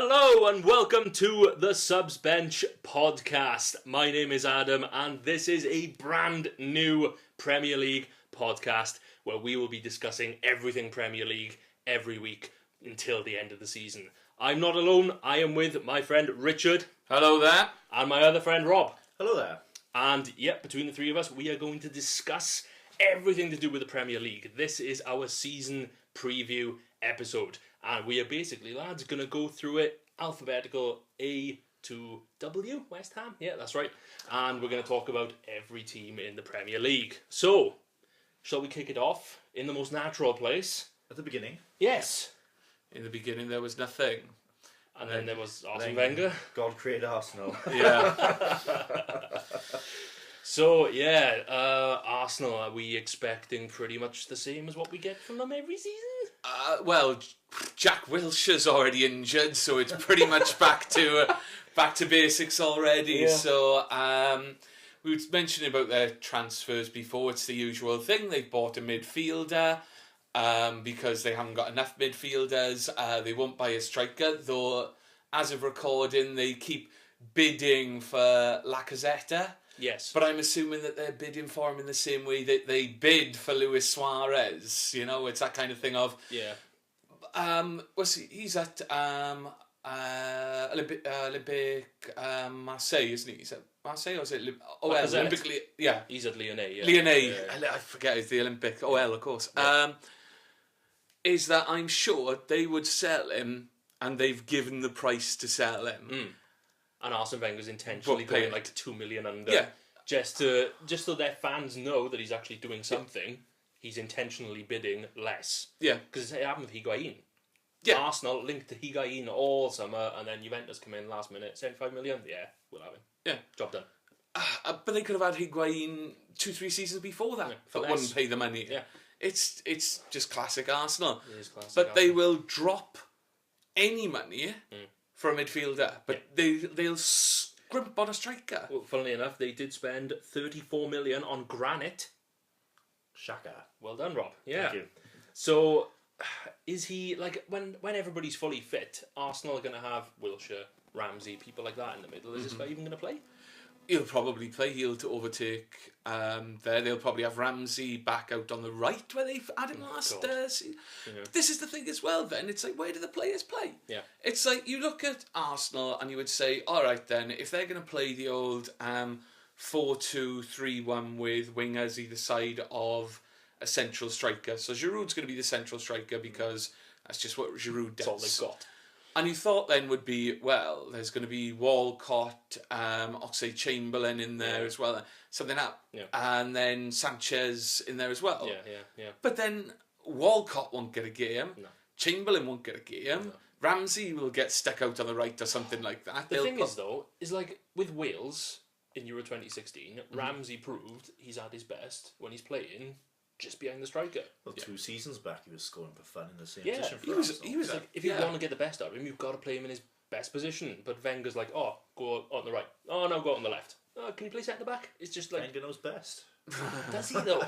Hello and welcome to the Subs Bench podcast. My name is Adam and this is a brand new Premier League podcast where we will be discussing everything Premier League every week until the end of the season. I'm not alone, I am with my friend Richard. Hello there. And my other friend Rob. Hello there. And yep, between the three of us, we are going to discuss everything to do with the Premier League. This is our season preview episode. And we are basically, lads, going to go through it alphabetical A to W, West Ham. Yeah, that's right. And we're going to talk about every team in the Premier League. So, shall we kick it off in the most natural place? At the beginning? Yes. In the beginning there was nothing. And then there was Arsene Wenger. God created Arsenal. Yeah. So, yeah, Arsenal, are we expecting pretty much the same as what we get from them every season? Well, Jack Wilshere's already injured, so it's pretty much back to basics already. Yeah. So we were mentioning about their transfers before. It's the usual thing. They've bought a midfielder because they haven't got enough midfielders. They won't buy a striker, though as of recording, they keep bidding for Lacazette. Yes. But I'm assuming that they're bidding for him in the same way that they bid for Luis Suarez. You know, it's that kind of thing of... Yeah. He's at Olympic Marseille, isn't he? He's at Marseille or is it... Olympic... Yeah. He's at Lyonnais, yeah. Lyonnais. Yeah. I forget, it's the Olympic... of course. Yeah. Is that I'm sure they would sell him and they've given the price to sell him. Mm. And Arsene Wenger's intentionally going like 2 million under. Yeah. Just so their fans know that he's actually doing something, he's intentionally bidding less. Yeah. Because it happened with Higuain. Yeah. Arsenal linked to Higuain all summer, and then Juventus come in last minute, 75 million. Yeah, we'll have him. Yeah. Job done. But they could have had Higuain 2-3 seasons before that. For But less. wouldn't pay the money. Yeah. It's just classic Arsenal. It is classic But they Arsenal. will drop any money for a midfielder, but they'll scrimp on a striker. Well, funnily enough, they did spend 34 million on Granit. Shaka. Well done, Rob. Yeah. Thank you. So, is he, like, when everybody's fully fit, Arsenal are going to have Wilshere, Ramsey, people like that in the middle. Is this guy even going to play? He'll probably play. He'll to overtake there. They'll probably have Ramsey back out on the right where they've had him last season. Yeah. This is the thing as well then. It's like, where do the players play? Yeah. It's like, you look at Arsenal and you would say, all right then, if they're going to play the old 4-2-3-1 with wingers either side of a central striker. So Giroud's going to be the central striker because that's just what Giroud does. That's all they've got. And you thought then would be, well, there's going to be Walcott, Oxlade-Chamberlain in there as well, something like that. Yeah. And then Sanchez in there as well. Yeah. But then Walcott won't get a game. No. Chamberlain won't get a game. No. Ramsey will get stuck out on the right or something like that. The thing is, though, is like with Wales in Euro 2016, Ramsey proved he's at his best when he's playing just behind the striker. Well, 2 seasons back, he was scoring for fun in the same Yeah, position for he was Arsenal. like, If you want to get the best out of him, you've got to play him in his best position. But Wenger's like, oh, go on the right. Oh, no, go on the left. Oh, can you play centre back? It's just like... Wenger knows best. Does he, though?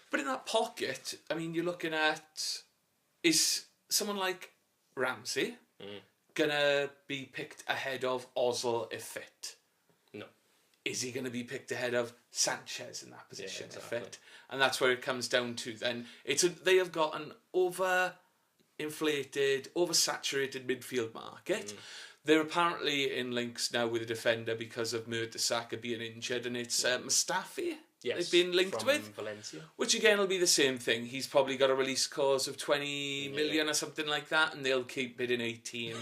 But in that pocket, I mean, you're looking at, is someone like Ramsey going to be picked ahead of Ozil if fit? No. Is he going to be picked ahead of Sanchez in that position if exactly. fit? And that's where it comes down to then. They have got an over-inflated, oversaturated midfield market. They're apparently in links now with a defender because of Mertesacker being injured, and it's Mustafi they've been linked from with. Valencia. Which again will be the same thing. He's probably got a release clause of 20 million or something like that, and they'll keep bidding 18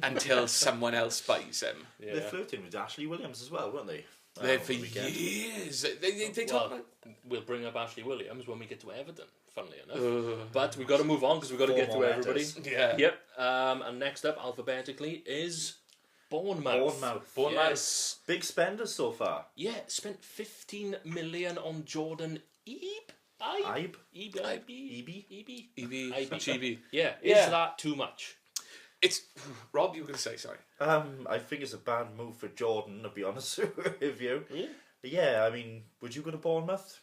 until someone else buys him. Yeah. They're flirting with Ashley Williams as well, weren't they? They're for on the weekend. years. They talk about... We'll bring up Ashley Williams when we get to Everton, funnily enough. But we've got to move on because we've got to get to everybody. Yeah. Yep. And next up, alphabetically, is Bournemouth. Bournemouth. Yes. Big spenders so far. Yeah, spent 15 million on Jordan Ibe? Ibe. Yeah. Is that too much? It's... Rob, you were going to say, sorry. I think it's a bad move for Jordan, to be honest with you. Yeah. Yeah, I mean, would you go to Bournemouth?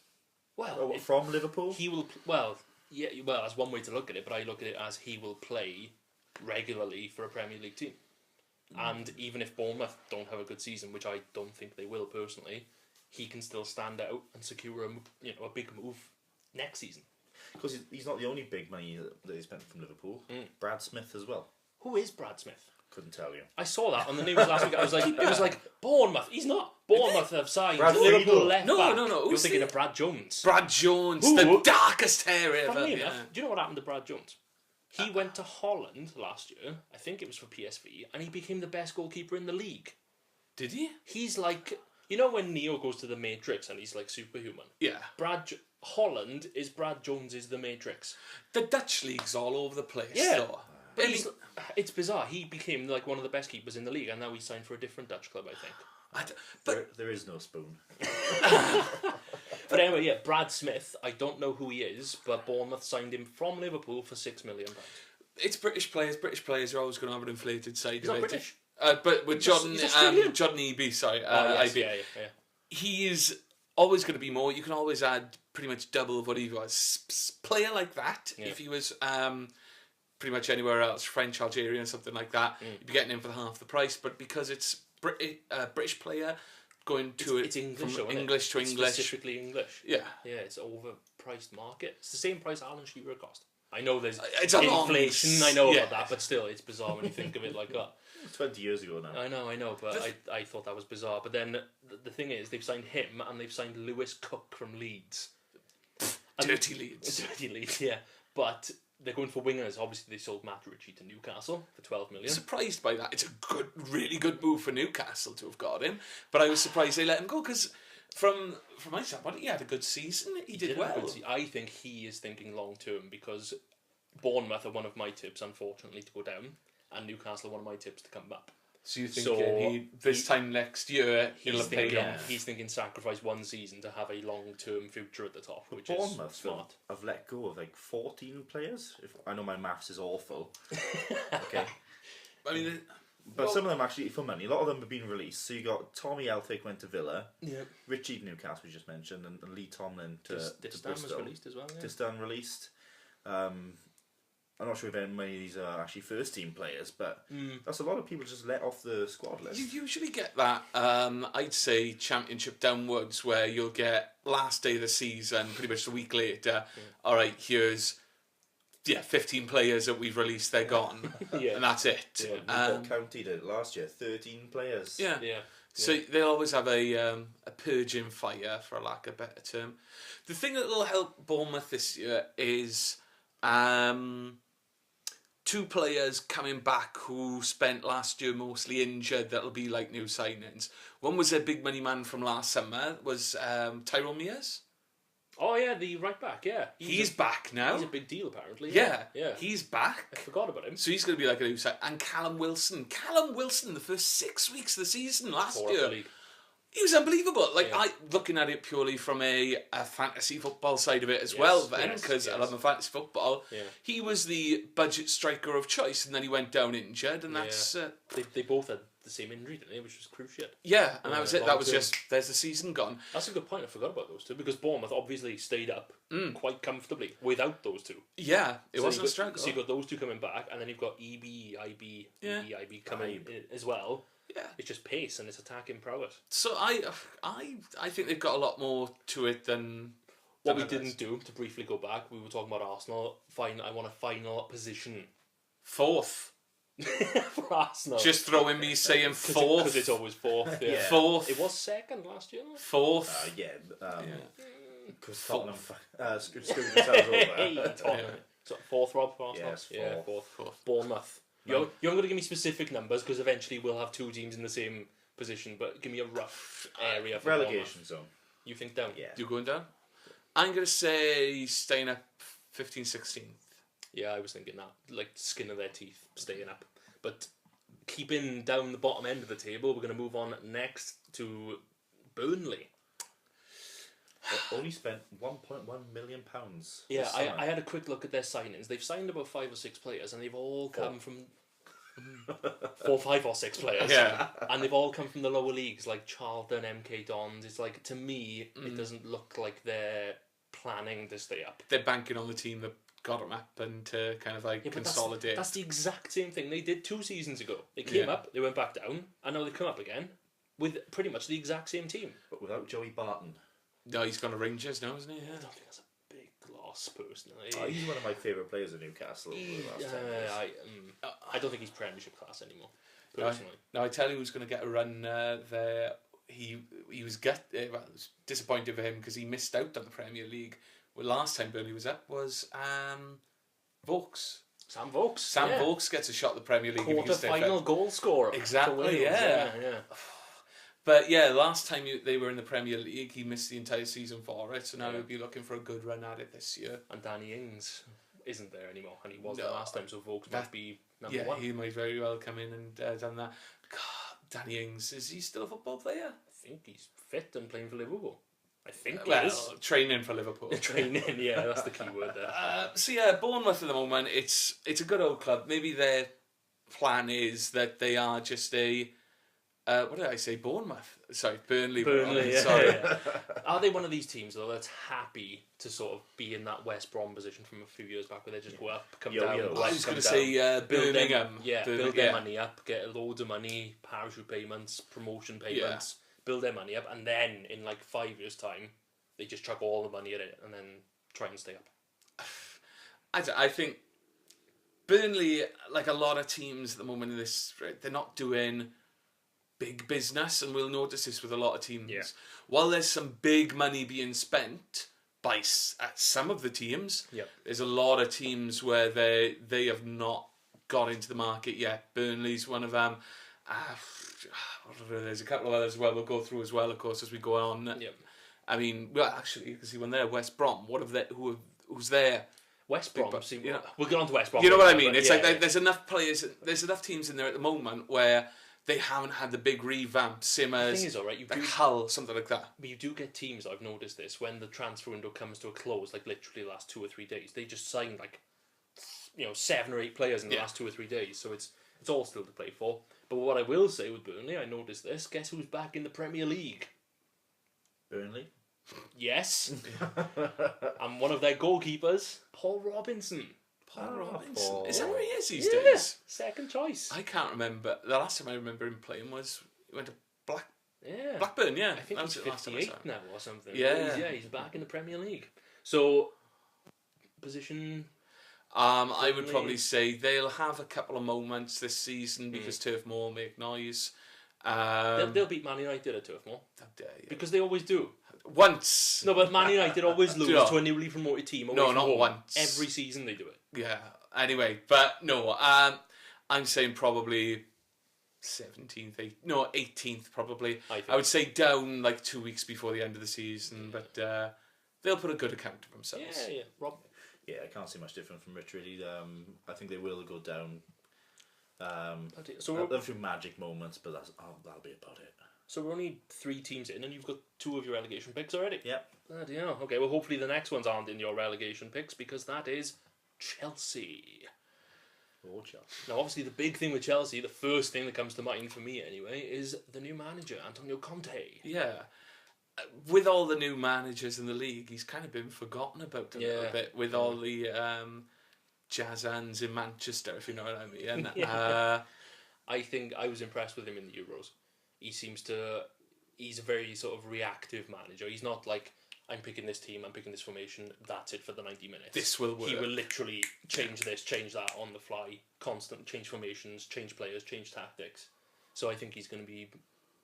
Well, From Liverpool? he will... Well, that's one way to look at it, but I look at it as he will play regularly for a Premier League team. And even if Bournemouth don't have a good season, which I don't think they will personally, he can still stand out and secure a big move next season. Because he's not the only big money that he spent from Liverpool. Brad Smith as well. Who is Brad Smith? Couldn't tell you. I saw that on the news last week. I was like, it was like Bournemouth. He's not. Bournemouth have signed Brad Liverpool Friedel. left No, back. no, no. You're Who's thinking the- of Brad Jones. Brad Jones, Who? the darkest hair ever. Funnily enough, Yeah. do you know what happened to Brad Jones? He went to Holland last year. I think it was for PSV, and he became the best goalkeeper in the league. Did he? He's like, you know when Neo goes to the Matrix and he's like superhuman? Yeah. Holland is Brad Jones' The Matrix. The Dutch league's all over the place, Yeah. though. But it's bizarre. He became like one of the best keepers in the league, and now he's signed for a different Dutch club, I think. But There is no spoon. But anyway, yeah, Brad Smith. I don't know who he is, but Bournemouth signed him from Liverpool for £6 million. it's British players. British players are always going to have an inflated side He's of not it. British. But with Jordan, he's Australian. Jordan Eby, sorry, Yes, IB, yeah. he is always going to be more. You can always add pretty much double of what he was. Player like that, Yeah. if he was pretty much anywhere else, French, Algerian, something like that, you'd be getting him for half the price. But because it's British player going to It's English, from isn't it? English to It's English, specifically English. yeah. Yeah, it's overpriced market. It's the same price Alan Shearer cost. I know there's It's a long- inflation. I know yeah. about that, but still, it's bizarre when you think of it like that. 20 years ago now. I know, but I thought that was bizarre. But then the thing is, they've signed him and they've signed Lewis Cook from Leeds. And- Dirty Leeds. Dirty Leeds, yeah. But they're going for wingers. Obviously, they sold Matt Ritchie to Newcastle for $12 million. Surprised by that. It's a really good move for Newcastle to have got him. But I was surprised they let him go because from my standpoint, he had a good season. He did well. I think he is thinking long term because Bournemouth are one of my tips, unfortunately, to go down, and Newcastle are one of my tips to come up. So you think this time next year he'll have paid off? He's thinking sacrifice one season to have a long term future at the top, which Bournemouth is smart. have let go of like 14 players. If I know my maths is awful. Okay. I mean, But some of them actually for money. A lot of them have been released. So you got Tommy Elphick went to Villa. Yeah. Richie to Newcastle, we just mentioned, and Lee Tomlin to Distan was Bristol. released as well. Yeah. Distan released. I'm not sure if any of these are actually first team players, but that's a lot of people just let off the squad list. you usually get that, I'd say, championship downwards where you'll get last day of the season, pretty much a week later, all right, here's 15 players that we've released, they're gone. Yeah. And that's it. Newport County did it last year, 13 players. Yeah. Yeah. So they'll always have a purging fire, for a lack of a better term. The thing that will help Bournemouth this year is two players coming back who spent last year mostly injured that'll be like new signings. One was a big money man from last summer, was Tyrone Mears. Oh yeah, the right back. Yeah, He's back now. He's a big deal apparently. Yeah, yeah. he's I back. forgot about him. So he's going to be like a new sign. And Callum Wilson. Callum Wilson, the first 6 weeks of the season last Fourth year. league. He was unbelievable. Like Yeah. I looking at it purely from a fantasy football side of it as well. Then yes, because I yes. love my fantasy football, Yeah. he was the budget striker of choice, and then he went down injured, and that's They both had the same injury, didn't they? Which was crucial. and that Yeah, was it. That was long-term. just there's the season gone. That's a good point. I forgot about those two because Bournemouth obviously stayed up quite comfortably without those two. Yeah, it So wasn't a you've got- struggle. So you've got those two coming back, and then you've got EB coming in as well. Yeah. It's just pace and it's attacking prowess. So I think they've got a lot more to it than What we others. didn't do, to briefly go back, we were talking about Arsenal. I want a final position Fourth. for Arsenal. Just throwing me saying fourth. Because it's always fourth. Yeah. Fourth. It was second last year. Fourth. Because Tottenham screwed themselves over. Hey, Tottenham. So fourth, Rob, for Arsenal? Yes, Yeah, fourth. fourth. Bournemouth. You're not going to give me specific numbers because eventually we'll have two teams in the same position, but give me a rough area for Relegation zone. Bournemouth. You think down? Yeah. You going down? I'm going to say staying up 15, 16th. Yeah, I was thinking that. Like, skin of their teeth, staying up. But keeping down the bottom end of the table, we're going to move on next to Burnley. They only spent £1.1 million. Yeah, this I summer. had a quick look at their signings. They've signed about 5 or 6 players, and they've all come from 4, 5 or 6 players. Yeah. And they've all come from the lower leagues, like Charlton, MK Dons. It's like, to me, it doesn't look like they're planning to stay up. They're banking on the team that got them up and to kind of like Yeah, but consolidate. that's the exact same thing they did 2 seasons ago. They came up, they went back down, and now they come up again with pretty much the exact same team. But without Joey Barton. No, he's gone to Rangers now, isn't he? I don't think that's a big loss, personally. Oh, he's one of my favourite players at Newcastle. over the last 10 years. I don't think he's Premiership class anymore, No, personally. I tell you who's going to get a run there. He was it was disappointed for him because he missed out on the Premier League. Well, last time Burnley was up was Vokes. Sam Vokes. Sam Vokes gets a shot at the Premier League. Quarter-final goal scorer. Exactly, yeah. But yeah, last time they were in the Premier League, he missed the entire season for it. So now he'll be looking for a good run at it this year. And Danny Ings isn't there anymore, and he was the last time, so Vokes might be number 1. Yeah, he might very well come in and done that. God, Danny Ings, is he still a football player? I think he's fit and playing for Liverpool. I think he is. Training for Liverpool. Training, yeah, that's the key word there. So yeah, Bournemouth at the moment, it's a good old club. Maybe their plan is that they are just a what did I say? Bournemouth. Sorry, Burnley. Yeah. Sorry. Yeah. Are they one of these teams though that's happy to sort of be in that West Brom position from a few years back, where they just go up, come down? Yo-yo. Go up, I was come going to down. say Birmingham. Build their money up, get loads of money, parachute payments, promotion payments, build their money up, and then in like 5 years' time, they just chuck all the money at it and then try and stay up. I think Burnley, like a lot of teams at the moment in this, they're not doing big business, and we'll notice this with a lot of teams. Yeah. While there's some big money being spent by some of the teams, there's a lot of teams where they have not got into the market yet. Burnley's one of them. There's a couple of others as well we'll go through as well, of course, as we go on. Yep. I mean, well, actually, you can see when they're West Brom, who's there? West Brom, You know, we'll get on to West Brom. You know what I mean? It's there's enough players, there's enough teams in there at the moment where they haven't had the big revamp, same as the thing is, all right, Hull, something like that. But you do get teams, I've noticed this, when the transfer window comes to a close, like literally the last 2 or 3 days, they just sign like 7 or 8 players in the last 2 or 3 days, so it's all still to play for. But what I will say with Burnley, I noticed this, guess who's back in the Premier League? Burnley? Yes. And one of their goalkeepers, Paul Robinson. Paul Robinson. Paul. Is that where he is these days? Second choice. I can't remember. The last time I remember him playing was he went to Yeah. Blackburn, yeah. I think That he's was the last time I saw 58 him. now or something. Yeah. He's back in the Premier League. So, position... I would probably say they'll have a couple of moments this season because Turf Moor make noise. They'll beat Man United at Turf Moor. Because they always do. Once. No, but Man United always lose to a newly promoted team. No, not once. Every season they do it. Yeah. Anyway, but no, I'm saying probably 17th, 18th probably. I would say down like 2 weeks before the end of the season, but they'll put a good account of themselves. Yeah. Rob? Yeah, I can't see much different from Rich really. I think they will go down. They'll through magic moments, but that'll be about it. So we're only 3 teams in, and you've got 2 of your relegation picks already. Yep. Bloody hell. Okay, well hopefully the next ones aren't in your relegation picks, because that is Chelsea. Oh, Chelsea. Now, obviously, the big thing with Chelsea, the first thing that comes to mind for me anyway, is the new manager, Antonio Conte. Yeah. With all the new managers in the league, he's kind of been forgotten about a little bit with all the jazz hands in Manchester, if you know what I mean. I think I was impressed with him in the Euros. He's a very sort of reactive manager. He's not like, I'm picking this team, I'm picking this formation, that's it for the 90 minutes. This will work. He will literally change this, change that on the fly, constant change formations, change players, change tactics. So I think he's going to be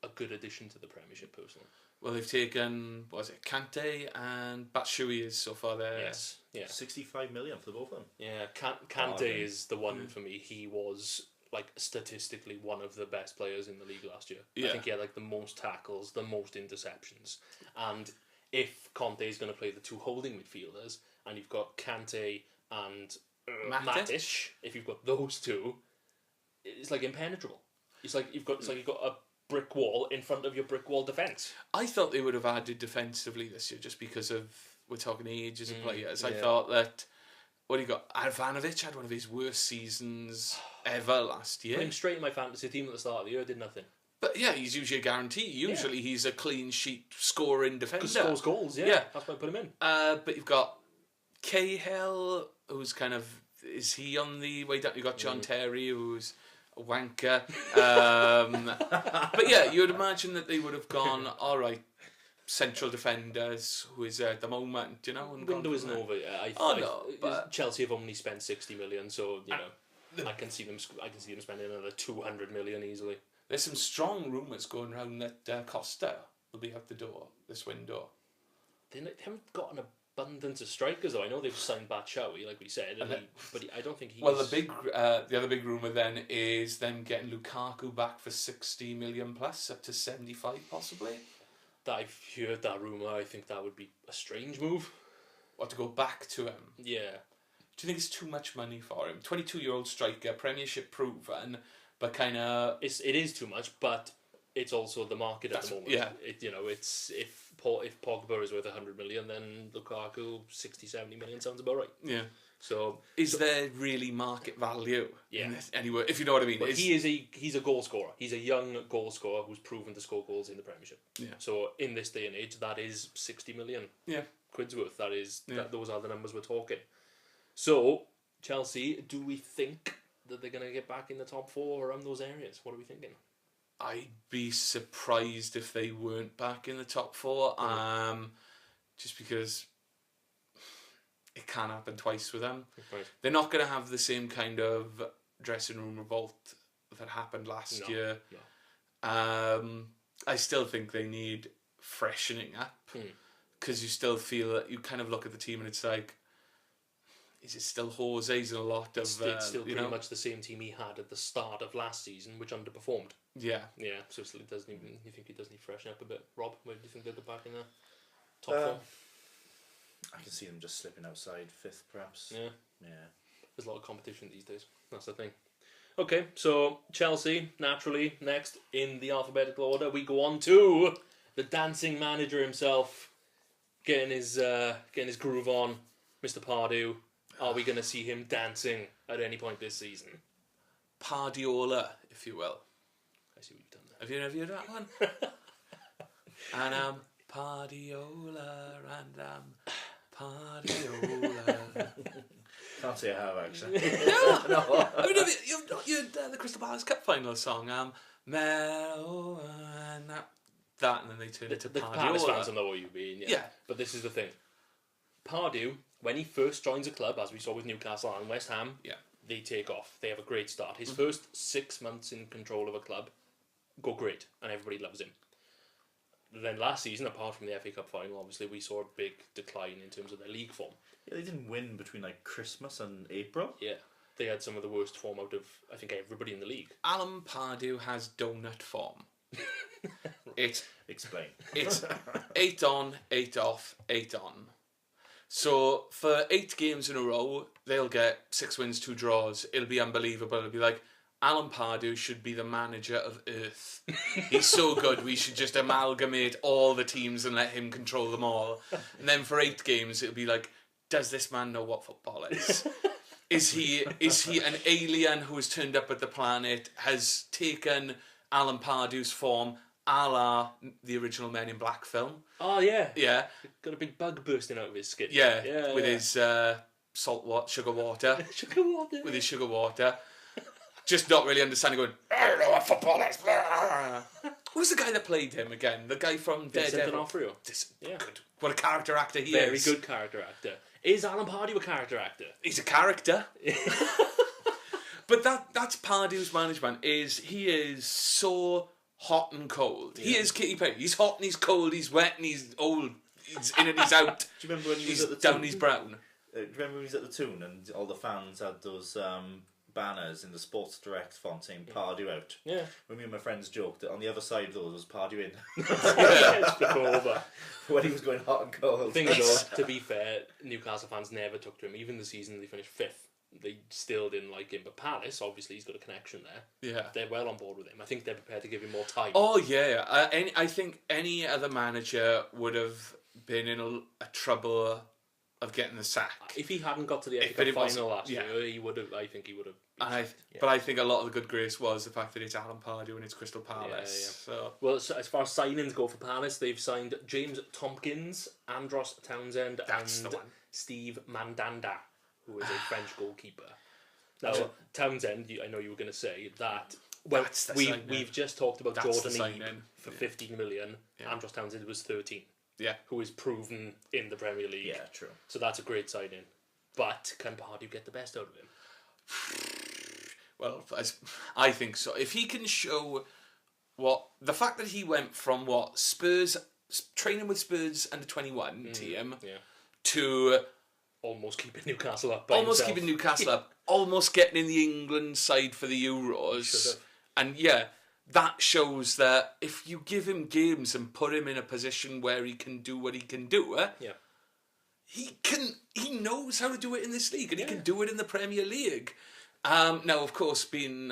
a good addition to the Premiership, personally. Well, they've taken, Kante and Batshuayi is so far there. Yes. Yeah. 65 million for both of them. Yeah, Kante is the one for me. He was, like, statistically one of the best players in the league last year. Yeah. I think he had, like, the most tackles, the most interceptions. And if Conte is going to play the 2 holding midfielders, and you've got Kante and Matic, if you've got those 2, it's like impenetrable. It's like you've got a brick wall in front of your brick wall defence. I thought they would have added defensively this year just because we're talking ages of players. I thought that, what do you got? Ivanovic had one of his worst seasons ever last year. Put him straight in my fantasy team at the start of the year, did nothing. But yeah, he's usually a guarantee. Usually he's a clean sheet scoring defender. Scores goals, yeah. That's why I put him in. But you've got Cahill, who's kind of, is he on the way down? You got John Terry, who's a wanker. But yeah, you would imagine that they would have gone, all right, central defenders, who is at the moment, you know. And window isn't over yet. but Chelsea have only spent 60 million, so you know, I can see them spending another 200 million easily. There's some strong rumours going around that Costa will be out the door this window. They haven't got an abundance of strikers though. I know they've signed Batshuayi, like we said, but I don't think he's... Well, the other big rumour then is them getting Lukaku back for 60 million plus, up to 75 possibly. I've heard that rumour. I think that would be a strange move. Or to go back to him. Yeah. Do you think it's too much money for him? 22-year-old striker, Premiership proven, but kind of... It is too much, but it's also the market at the moment. Yeah. It's if Pogba is worth 100 million, then Lukaku 60, 70 million sounds about right. Yeah. So is there really market value? Yeah. Anyway, if you know what I mean. But he's a goal scorer. He's a young goal scorer who's proven to score goals in the Premiership. Yeah. So in this day and age, that is 60 million. Yeah. Quid's worth. Those are the numbers we're talking. So Chelsea, do we think that they're going to get back in the top four around those areas? What are we thinking? I'd be surprised if they weren't back in the top four. Just because it can't happen twice with them. Right. They're not going to have the same kind of dressing room revolt that happened last year. No. I still think they need freshening up, because you still feel that you kind of look at the team and it's like, is it still Jose's and a lot of... It's still pretty much the same team he had at the start of last season, which underperformed. Yeah. Yeah, so it doesn't even... You think he does need to freshen up a bit? Rob, where do you think they'll get back in the top four? I can see them just slipping outside 5th, perhaps. Yeah. Yeah. There's a lot of competition these days. That's the thing. Okay, so Chelsea, naturally, next in the alphabetical order. We go on to the dancing manager himself, getting his groove on, Mr. Pardew. Are we going to see him dancing at any point this season? Pardiola, if you will. I see what you've done there. Have you heard that one? And Pardiola, and Pardiola. Can't say I have, actually. No. I mean, you the Crystal Palace Cup final song, Mellow, and that, and then they turned it to the Pardiola. Palace fans will know what you mean, yeah. Yeah. But this is the thing. Pardew, when he first joins a club, as we saw with Newcastle and West Ham, they take off. They have a great start. His first 6 months in control of a club go great, and everybody loves him. Then last season, apart from the FA Cup final, obviously we saw a big decline in terms of their league form. Yeah, they didn't win between like Christmas and April. Yeah, they had some of the worst form out of, I think, everybody in the league. Alan Pardew has donut form. Explain. It's 8 on, 8 off, 8 on. So for 8 games in a row, they'll get 6 wins, 2 draws. It'll be unbelievable. It'll be like, Alan Pardew should be the manager of Earth. He's so good, we should just amalgamate all the teams and let him control them all. And then for 8 games, it'll be like, does this man know what football is? Is he an alien who has turned up at the planet, has taken Alan Pardew's form, a la the original Men in Black film? Oh, yeah. Yeah. Got a big bug bursting out of his skin. Yeah, with his sugar water. Sugar water. With his sugar water. Just not really understanding, going, I don't know what football is. Who's the guy that played him again? The guy from Daredevil. D'Onofrio. Good. What a character actor he Very is. good character actor. Is Alan Pardew a character actor? He's a character. But that's Pardew's management. He is so hot and cold. Yeah. He is Kitty Perry. He's hot and he's cold. He's wet and he's old. He's in and he's out. Do you remember when he was he's at the down? Toon? He's brown. Do you remember when he was at the Toon and all the fans had those banners in the Sports Direct font saying Pardew out? Yeah. When me and my friends joked that on the other side of those was Pardew in. It's the over. When he was going hot and cold. Thing is, though, to be fair, Newcastle fans never took to him. Even the season they finished 5th, they still didn't like him. But Palace, obviously, he's got a connection there. Yeah. They're well on board with him. I think they're prepared to give him more time. Oh, yeah. I think any other manager would have been in a trouble of getting the sack. If he hadn't got to the If FA it Cup wasn't- final last yeah. year, he would have. I think he would have. But I think a lot of the good grace was the fact that it's Alan Pardew and it's Crystal Palace. So Well, so as far as signings go for Palace, they've signed James Tompkins, Andros Townsend, That's and the one. Steve Mandanda, who is a French goalkeeper. Now, Townsend, I know you were going to say that. Well, That's the signing. we've just talked about That's the Jordan Ebe signing. for 15 million. Yeah. Andros Townsend was 13, yeah, who is proven in the Premier League. Yeah, true. So that's a great signing. But can Pardew get the best out of him? well, I think so. If he can show the fact that he went from Spurs training with Spurs under 21 team Yeah. to Almost keeping Newcastle up. By almost himself. keeping Newcastle up, almost getting in the England side for the Euros. Should have. And yeah, that shows that if you give him games and put him in a position where he can do what he can do, Yeah. he knows how to do it in this league, and he Yeah. can do it in the Premier League. Now, of course, being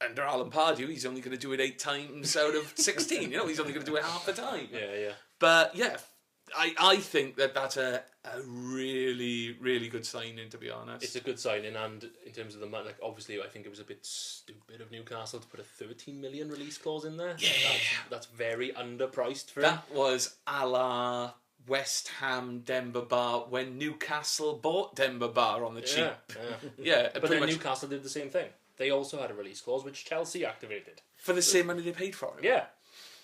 under Alan Pardew, he's only going to do it 8 times out of 16. He's only going to do it half the time. Yeah. But yeah, I think that's a really, really good signing, to be honest. It's a good signing, and in terms of the money, obviously, I think it was a bit stupid of Newcastle to put a 13 million release clause in there. Yeah. That's very underpriced for him. That was a la West Ham Denver Bar when Newcastle bought Denver Bar on the cheap. Yeah. Yeah, But pretty then much Newcastle did the same thing. They also had a release clause, which Chelsea activated. for the same money they paid for him. Yeah.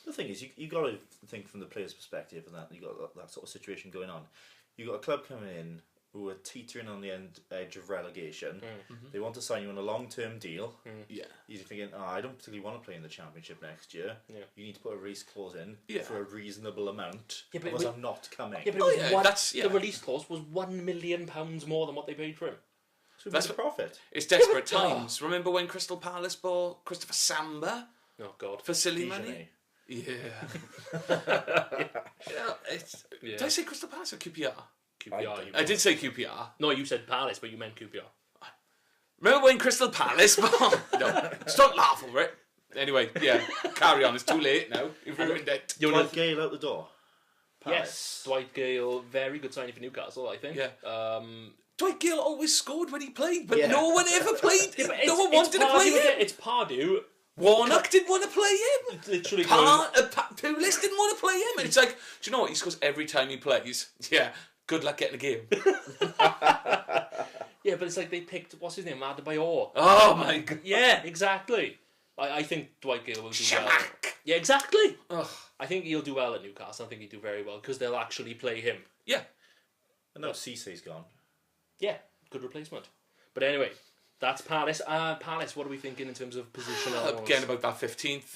The thing is, you got to think from the player's perspective, and that you got that sort of situation going on. You got a club coming in who are teetering on the edge of relegation. They want to sign you on a long-term deal. Yeah. You're thinking, I don't particularly want to play in the Championship next year. Yeah. You need to put a release clause in Yeah. for a reasonable amount. Yeah, but Otherwise, I'm not coming. Yeah, but it was that's the release clause was £1 million more than what they paid for him. So That's that's a profit. It's desperate Yeah, but- times. Remember when Crystal Palace bought Christopher Samba Oh God. for silly Dijonais. money? Yeah. Yeah. Did I say Crystal Palace or QPR? QPR. I did say QPR. No, you said Palace, but you meant QPR. Remember when Crystal Palace bought... No, stop laughing over it. Anyway, yeah, carry on. It's too late now. You've ruined it. Dwight Gale out the door. Yes, Dwight Gale, very good signing for Newcastle, I think. Yeah. Dwight Gale always scored when he played, but Yeah. no one ever played. Yeah, but no one wanted to play him. It's Pardew. Warnock didn't want to play him. Literally going, Pulis didn't want to play him. And it's like, do you know what? He scores every time he plays. Yeah, good luck getting a game. yeah, but it's like they picked, what's his name, Adebayor. Oh my god. Yeah, exactly. I think Dwight Gale will do well. Shamak. Yeah, exactly. Ugh. I think he'll do well at Newcastle. I think he'll do very well because they'll actually play him. Yeah. And now Cissé's gone. Yeah, good replacement. But anyway, that's Palace. Palace, what are we thinking in terms of position? Again, about that 15th,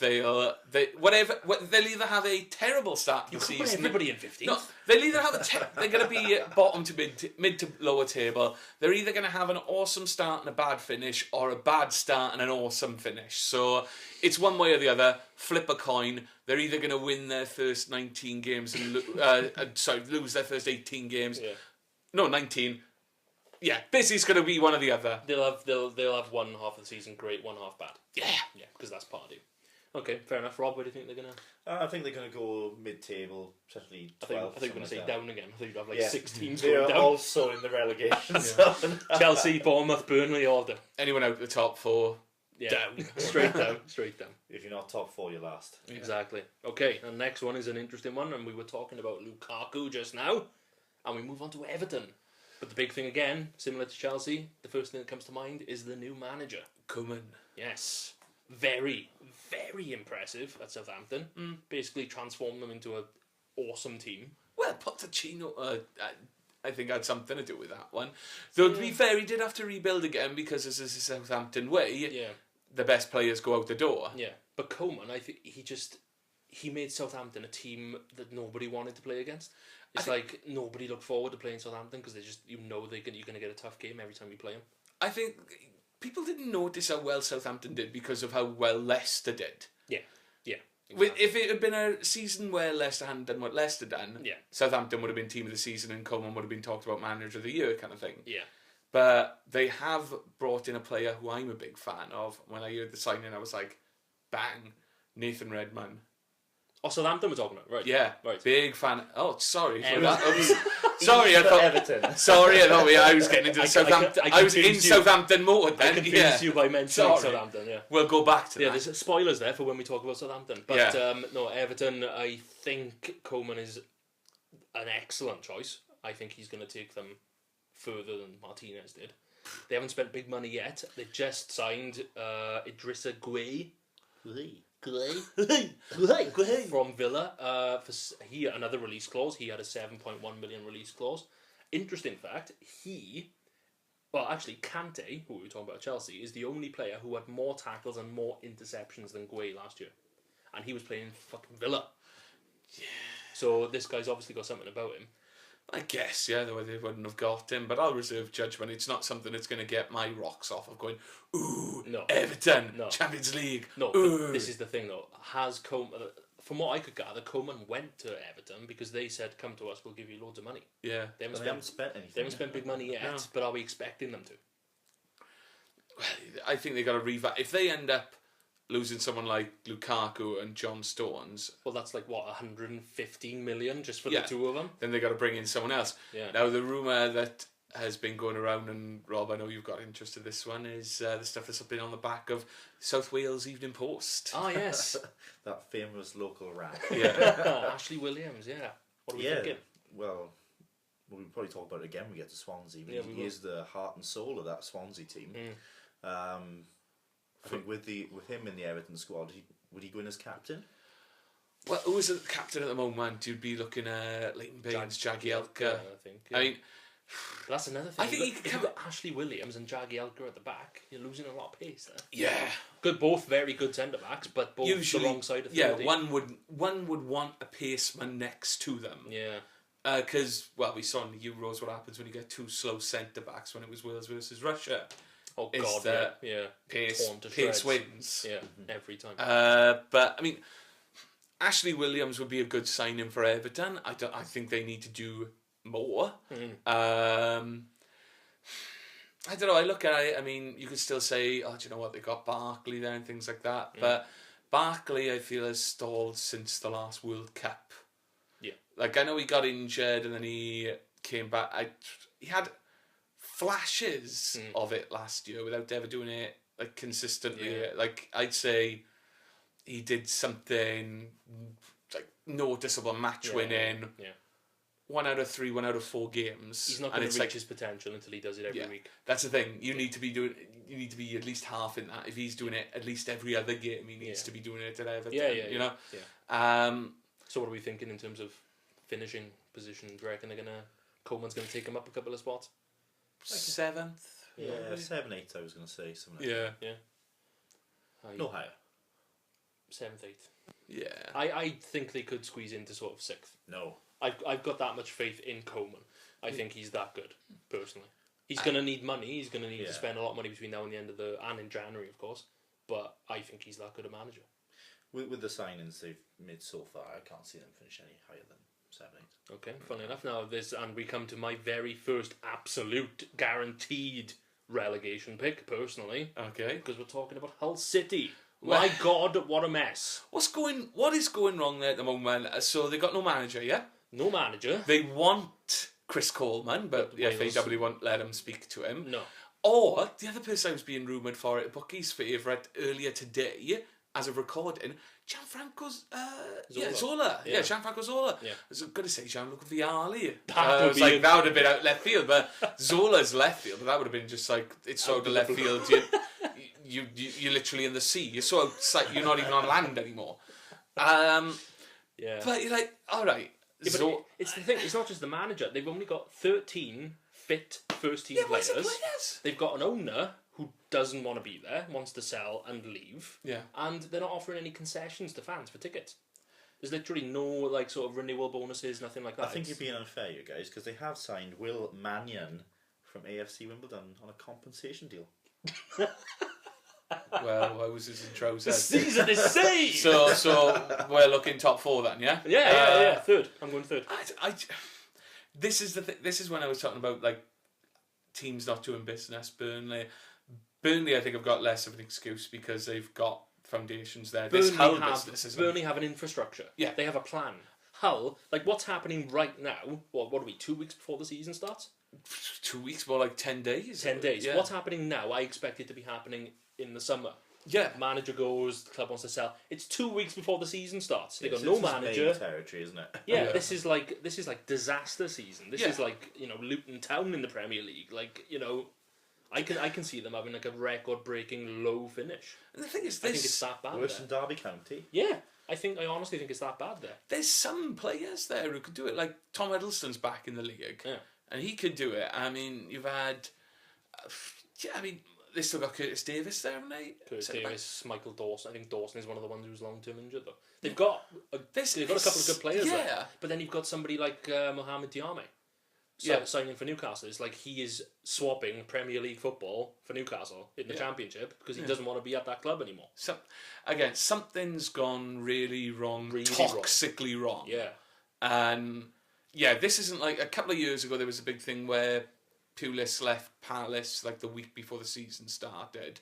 they'll either have a terrible start to You the could put season. everybody in 15th. No, they'll either have they're going to be bottom to mid to lower table. They're either going to have an awesome start and a bad finish, or a bad start and an awesome finish. So it's one way or the other. Flip a coin. They're either going to win their first 19 games and lose their first 18 games. Yeah. No, 19. Yeah, basically it's going to be one or the other. They'll have one half of the season great, one half bad. Yeah. Yeah, because that's Pardew. Okay, fair enough. Rob, where do you think they're gonna? I think they're going to go mid-table, potentially 12. I think you're gonna say down again. I think you'd have like Yeah. 6 teams They're going down. also in the relegation zone. Chelsea, Bournemouth, Burnley, all down. Anyone out the top 4? Yeah, Down. straight down, straight down. If you're not top 4, you're last. Exactly. Okay, and next one is an interesting one, and we were talking about Lukaku just now, and we move on to Everton. But the big thing again, similar to Chelsea, the first thing that comes to mind is the new manager. Koeman. Yes. Very, very impressive at Southampton. Basically transformed them into an awesome team. Well, Pochettino, I think had something to do with that one. Though to be fair, he did have to rebuild again because this is a Southampton way. Yeah. The best players go out the door. Yeah. But Koeman, I think he made Southampton a team that nobody wanted to play against. It's like nobody looked forward to playing Southampton because you're going to get a tough game every time you play them. I think people didn't notice how well Southampton did because of how well Leicester did. Yeah. Exactly. If it had been a season where Leicester hadn't done what Leicester done, Southampton would have been team of the season and Koeman would have been talked about manager of the year kind of thing. Yeah. But they have brought in a player who I'm a big fan of. When I heard the signing, I was like, bang, Nathan Redmond. Oh, Southampton we're talking about, right? Yeah, Right. big fan. Oh, sorry for Everton. that. Oops. Sorry, I thought. Everton. Sorry, I thought I was getting into the Southampton. I was in confused you. Southampton mode I then. confused Yeah. you by mentioning Sorry. Southampton, yeah. We'll go back to Yeah, that. there's spoilers there for when we talk about Southampton. But no, Everton, I think Coleman is an excellent choice. I think he's going to take them further than Martinez did. They haven't spent big money yet. They just signed Idrissa Gueye from Villa. He another release clause. He had a 7.1 million release clause. Interesting fact, Kante, who we were talking about at Chelsea, is the only player who had more tackles and more interceptions than Gueye last year. And he was playing in fucking Villa. Yeah. So this guy's obviously got something about him. I guess, yeah, the way they wouldn't have got him, but I'll reserve judgment. It's not something that's going to get my rocks off of going, ooh, No. Everton, No. Champions League. No, ooh. but this is the thing though. Has Coleman, from what I could gather, Coleman went to Everton because they said, come to us, we'll give you loads of money. Yeah. They haven't, They haven't spent anything. They haven't spent big money yet, No. but are we expecting them to? Well, I think they got to revamp. If they end up losing someone like Lukaku and John Stones, Well, that's like, what, 115 million just for Yeah. the two of them? then they got to bring in someone else. Yeah. Now, the rumour that has been going around, and Rob, I know you've got interest in this one, is the stuff that's been on the back of South Wales Evening Post. Ah, yes. That famous local rap. Yeah. Ashley Williams, yeah. What are we Yeah. thinking? Well, we'll probably talk about it again when we get to Swansea. But Yeah, he we will. is the heart and soul of that Swansea team. I think with him in the Everton squad, would he go in as captain? Well, who is the captain at the moment? You'd be looking at Leighton Baines, Jagielka. I think. I mean, But that's another thing. I think If he could you've come- got Ashley Williams and Jagielka at the back, you're losing a lot of pace there. yeah. Good, both very good centre backs, but both Usually, the wrong side of 30. yeah, one would want a paceman next to them. Yeah. Because, we saw in the Euros what happens when you get two slow centre-backs when it was Wales versus Russia. Oh Is God, the yeah. Pace Torn to pace shreds. wins. Yeah, every time. But, I mean, Ashley Williams would be a good signing for Everton. I think they need to do more. I don't know, I look at it, I mean, you could still say, do you know what, they got Barkley there and things like that, but Barkley, I feel, has stalled since the last World Cup. Yeah. Like, I know he got injured and then he came back. He had flashes of it last year without ever doing it, like, consistently. Yeah. Like, I'd say he did something, like, noticeable match-winning. Yeah. 1 out of 3, 1 out of 4 games. He's not going to reach his potential until he does it every week. That's the thing. You need to be at least half in that. If he's doing it at least every other game, he needs to be doing it at Everton. You know. Yeah. So what are we thinking in terms of finishing position? Do you reckon Coleman's going to take him up a couple of spots? 7th. Yeah, 7, 8. I was going to say something. Like Yeah. that. No higher. 7th, 8th. Yeah. I think they could squeeze into sort of 6th. No. I've got that much faith in Coleman. I think he's that good, personally. He's going to need money. He's going to need to spend a lot of money between now and the end of and in January, of course. But I think he's that good a manager. With the signings they've made so far, I can't see them finish any higher than 7, 8. Okay, funny enough. Now and we come to my very first absolute guaranteed relegation pick, personally. Okay. Because we're talking about Hull City. My God, what a mess! What is going wrong there at the moment? So they got no manager, yeah. No manager. They want Chris Coleman, but the Wales. FAW won't let him speak to him. No. Or the other person I was being rumoured for at Bookie's favourite earlier today, as of recording, Gianfranco Zola. Yeah, Gianfranco Zola. Yeah. I was going to say Gianluca Vialli. That would be that would have been out left field, but Zola's left field. But that would have been just like it's sort of left field. You're literally in the sea. You're so outside. You're not even on land anymore. Yeah. But you're like, all right. Yeah, but it's the thing. It's not just the manager. They've only got 13 fit first team where's players. the players? They've got an owner who doesn't want to be there, wants to sell and leave. Yeah. And they're not offering any concessions to fans for tickets. There's literally no sort of renewal bonuses, nothing like that. I think you're being unfair, you guys, because they have signed Will Mannion from AFC Wimbledon on a compensation deal. Well, I was just in trousers. The season is saved. So we're looking top 4 then, yeah. Yeah. Third. I'm going third. This is the this is when I was talking about like teams not doing business. Burnley, I think have got less of an excuse because they've got foundations there. This Hull business is Burnley have an infrastructure. Yeah. They have a plan. Hull, like what's happening right now, what are we, 2 weeks before the season starts? 2 weeks, more like 10 days. 10 days. Yeah. What's happening now, I expect it to be happening in the summer. Yeah. Manager goes, the club wants to sell. It's 2 weeks before the season starts. They got It's no just manager. main territory, isn't it? Yeah, Yeah. this is like disaster season. This Yeah. is like, Luton Town in the Premier League. Like, I can see them having like a record breaking low finish. And the thing is, I think it's that bad. Worse There. than Derby County. Yeah. I honestly think it's that bad there. there's some players there who could do it. Like Tom Hiddleston's back in the league, Yeah. and he could do it. I mean, you've had, they still got Curtis Davis there, haven't they? Curtis Centre back. Davis, Michael Dawson. I think Dawson is one of the ones who's long term injured though. They've got a couple of good players yeah. there. But then you've got somebody like Mohamed Diame signing for Newcastle. It's like he is swapping Premier League football for Newcastle in the Championship because he doesn't want to be at that club anymore. So, again, something's gone really wrong, Really toxically wrong. Yeah. And yeah, this isn't like a couple of years ago. There was a big thing where Pulis left Palace like the week before the season started.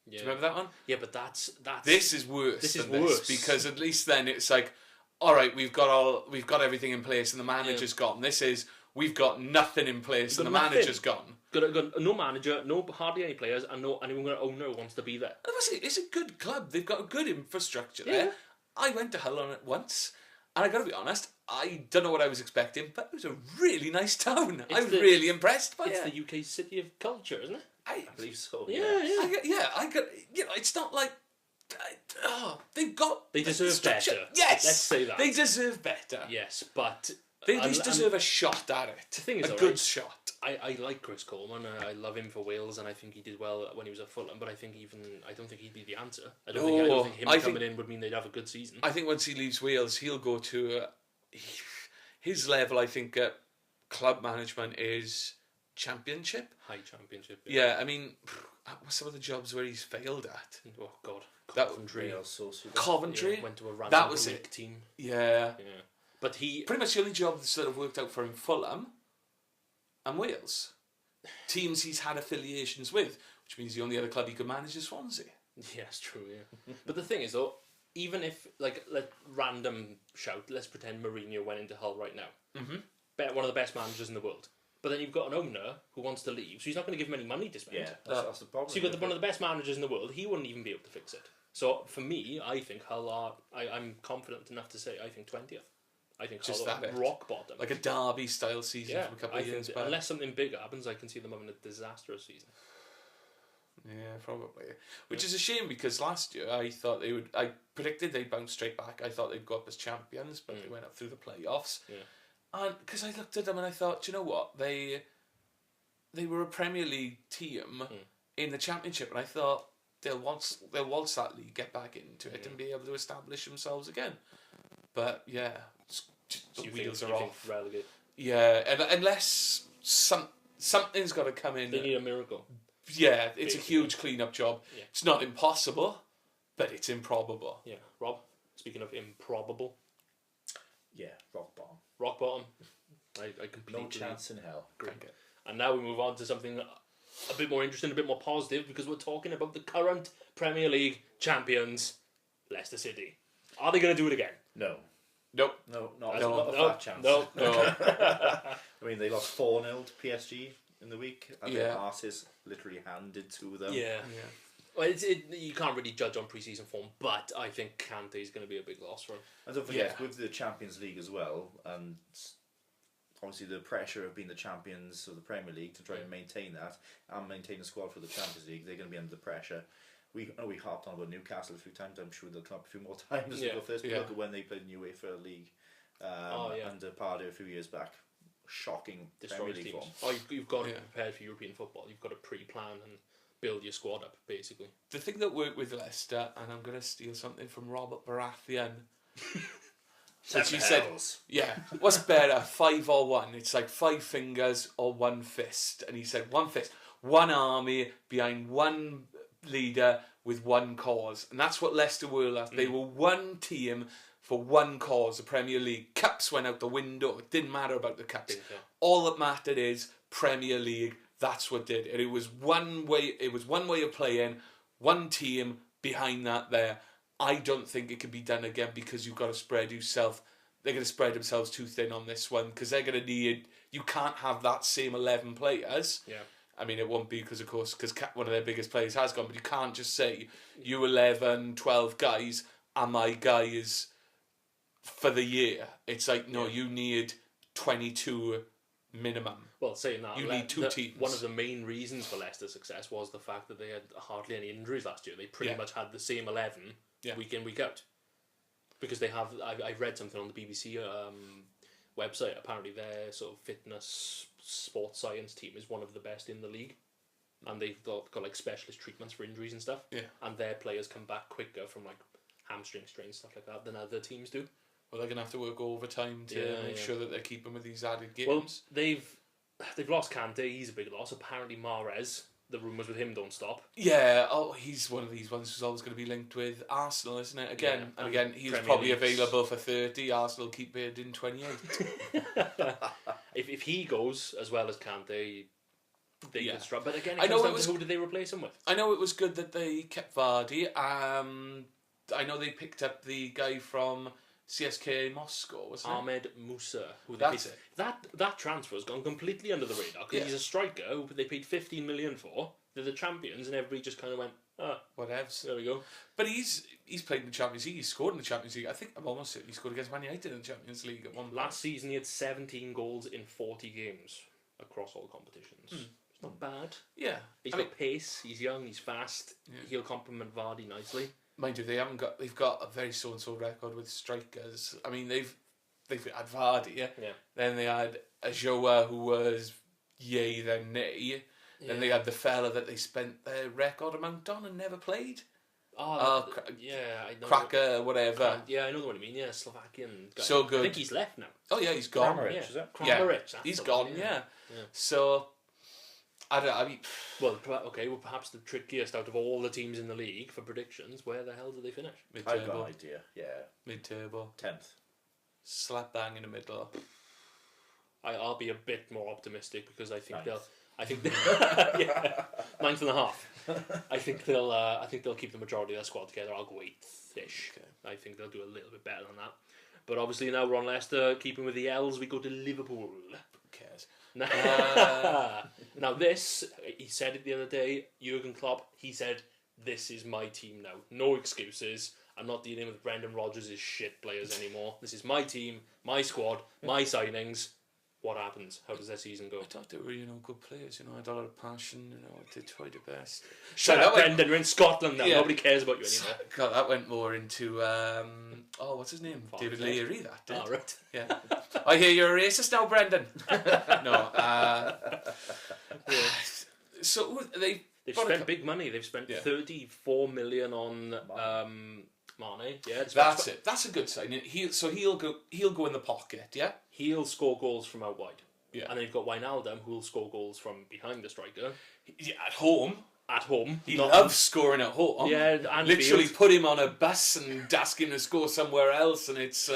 Do you remember that one? Yeah, but that's This is worse. This is than worse. because at least then it's like, all right, we've got everything in place and the manager's gone. This is we've got nothing in place and the nothing. manager's gone. got no manager, hardly any players, and no anyone owner who wants to be there. It's a good club. They've got a good infrastructure Yeah. there. I went to Hull on it once, and I got to be honest, I don't know what I was expecting, but it was a really nice town. I was really impressed by It's it. the UK city of culture, isn't it? I believe so. Yeah. I got. It's not like. They've got. They deserve structure. better. Yes, Let's say that. They deserve better. Yes, but They at least deserve a shot at it. The thing is, a all good right, shot. I like Chris Coleman. I love him for Wales, and I think he did well when he was at Fulham. But I don't think he'd be the answer. I don't think him coming in would mean they'd have a good season. I think once he leaves Wales, he'll go to his level. I think club management is Championship. High Championship. Yeah, I mean, what's some of the jobs where he's failed at? Oh God, That- Coventry. Coventry. Went to a random That was Greek it. team. Yeah. Yeah, but he Pretty much the only job that have worked out for him, Fulham and Wales. Teams he's had affiliations with, which means the only other club he could manage is Swansea. Yeah, it's true. Yeah, but the thing is though, even if random shout, let's pretend Mourinho went into Hull right now. Mm-hmm. One of the best managers in the world. But then you've got an owner who wants to leave, so he's not going to give him any money to spend. Yeah, that's the problem. So you've got one of the best managers in the world. He wouldn't even be able to fix it. So for me, I think Hull are. I'm confident enough to say I think 20th. I think Just Hull are that rock bottom. Like a Derby style season yeah, from a couple I of years think back. unless something big happens, I can see them having a disastrous season. Yeah, probably. Which is a shame because last year I thought they would. I predicted they'd bounce straight back. I thought they'd go up as champions, but they went up through the playoffs. Yeah. And because I looked at them and I thought, do you know what? They were a Premier League team in the Championship, and I thought they'll waltz that league, get back into it, and be able to establish themselves again. But yeah, the wheels are off. Relegate. Yeah, and unless something's got to come in. They need a miracle. Yeah, it's Basically. a huge clean-up job. Yeah. It's not impossible, but it's improbable. Yeah, Rob. Speaking of improbable, Yeah, rock bottom. rock bottom. I completely No chance in hell. agree. And now we move on to something a bit more interesting, a bit more positive, because we're talking about the current Premier League champions, Leicester City. Are they going to do it again? No. Nope. No, not No, a no, fat chance. no. I mean, they lost 4-0 to PSG in the week, and their Yeah. arses literally handed to them. Yeah. Well, you can't really judge on pre-season form, but I think Kante is going to be a big loss for him. And don't forget, with the Champions League as well, and obviously the pressure of being the champions of the Premier League to try and maintain that and maintain the squad for the Champions League, they're going to be under the pressure. We harped on about Newcastle a few times. I'm sure they'll come up a few more times. Yeah. Look at when they played in UEFA League under Pardew a few years back. Shocking Premier League form. Oh, you've got to be prepared for European football. You've got to pre-plan and build your squad up, basically. The thing that worked with Leicester, and I'm going to steal something from Robert Baratheon, which he said, what's better, 5 or 1? It's like 5 fingers or 1 fist. And he said, 1 fist, 1 army behind 1 leader with 1 cause. And that's what Leicester were last. They were 1 team for 1 cause, the Premier League. Cups went out the window. It didn't matter about the cups. All that mattered is Premier League. That's what did. And it was one way of playing, 1 team behind that there. I don't think it can be done again because you've got to spread yourself. They're going to spread themselves too thin on this one because they're going to need. You can't have that same 11 players. Yeah. I mean, it won't be because one of their biggest players has gone, but you can't just say you 11, 12 guys are my guys for the year. It's like, no, you need 22 minimum. Well, saying that, you need two teams. One of the main reasons for Leicester's success was the fact that they had hardly any injuries last year. They pretty much had the same 11 week in, week out. Because they have, I read something on the BBC website, apparently their sort of fitness sports science team is one of the best in the league. And they've got like specialist treatments for injuries and stuff. Yeah. And their players come back quicker from like hamstring strains, stuff like that, than other teams do. Well, they're going to have to work overtime to make sure that they're keeping with these added games. Well, they've lost Kante, he's a big loss. Apparently Mahrez, the rumours with him don't stop. Yeah, he's one of these ones who's always going to be linked with Arsenal, isn't it? Again, and again, he's Premier probably Leagues. Available for 30. Arsenal keep bidding 28. if he goes as well as Kante, they can struggle. But again, who did they replace him with? I know it was good that they kept Vardy. I know they picked up the guy from CSKA Moscow, wasn't it? Ahmed Musa. That's it. That transfer has gone completely under the radar because he's a striker who they paid 15 million for. They're the champions, and everybody just kind of went, whatevs. There we go. But he's played in the Champions League. He's scored in the Champions League. I think I'm almost certain he scored against Man United in the Champions League at one point. Last season he had 17 goals in 40 games across all competitions. It's not bad. Yeah, He's got pace. He's young. He's fast. Yeah. He'll complement Vardy nicely. Mind you, they've got a very so-and-so record with strikers. I mean, they've had Vardy, yeah. Then they had Ajoa, who was yay then nay. Yeah. Then they had the fella that they spent their record amount on and never played. I know. Cracker, whatever. Yeah, I know what you mean. Yeah, Slovakian guy. So good. I think he's left now. Oh yeah, he's gone. Kramaric, is it? Kramaric, he's gone. Yeah. So. Perhaps the trickiest out of all the teams in the league for predictions. Where the hell do they finish? I've got an idea. Yeah. Mid-table. 10th. Slap bang in the middle. I'll be a bit more optimistic because I think Ninth. Ninth and a half. I think they'll keep the majority of their squad together. I'll go 8th-ish. Okay. I think they'll do a little bit better than that. But obviously now we're on Leicester. Keeping with the L's, we go to Liverpool. Who cares? Now this, he said it the other day, Jurgen Klopp, he said, this is my team now. No excuses. I'm not dealing with Brendan Rodgers' shit players anymore. This is my team, my squad, my signings. What happens? How does their season go? I thought they were, good players, I had a lot of passion, they tried their best. Shut up, Brendan, you're in Scotland now. Nobody cares about you anymore. God, that went more into, what's his name? David Leary, that did. Oh, right. Yeah. I hear you're a racist now, Brendan. No. So they've spent big money. They've spent 34 million on Mane. Yeah, that's it. That's a good sign. He'll go in the pocket. Yeah, he'll score goals from out wide. Yeah, and then you've got Wijnaldum who will score goals from behind the striker. Yeah, at home. He loves scoring at home. Yeah, and literally put him on a bus and ask him to score somewhere else, and it's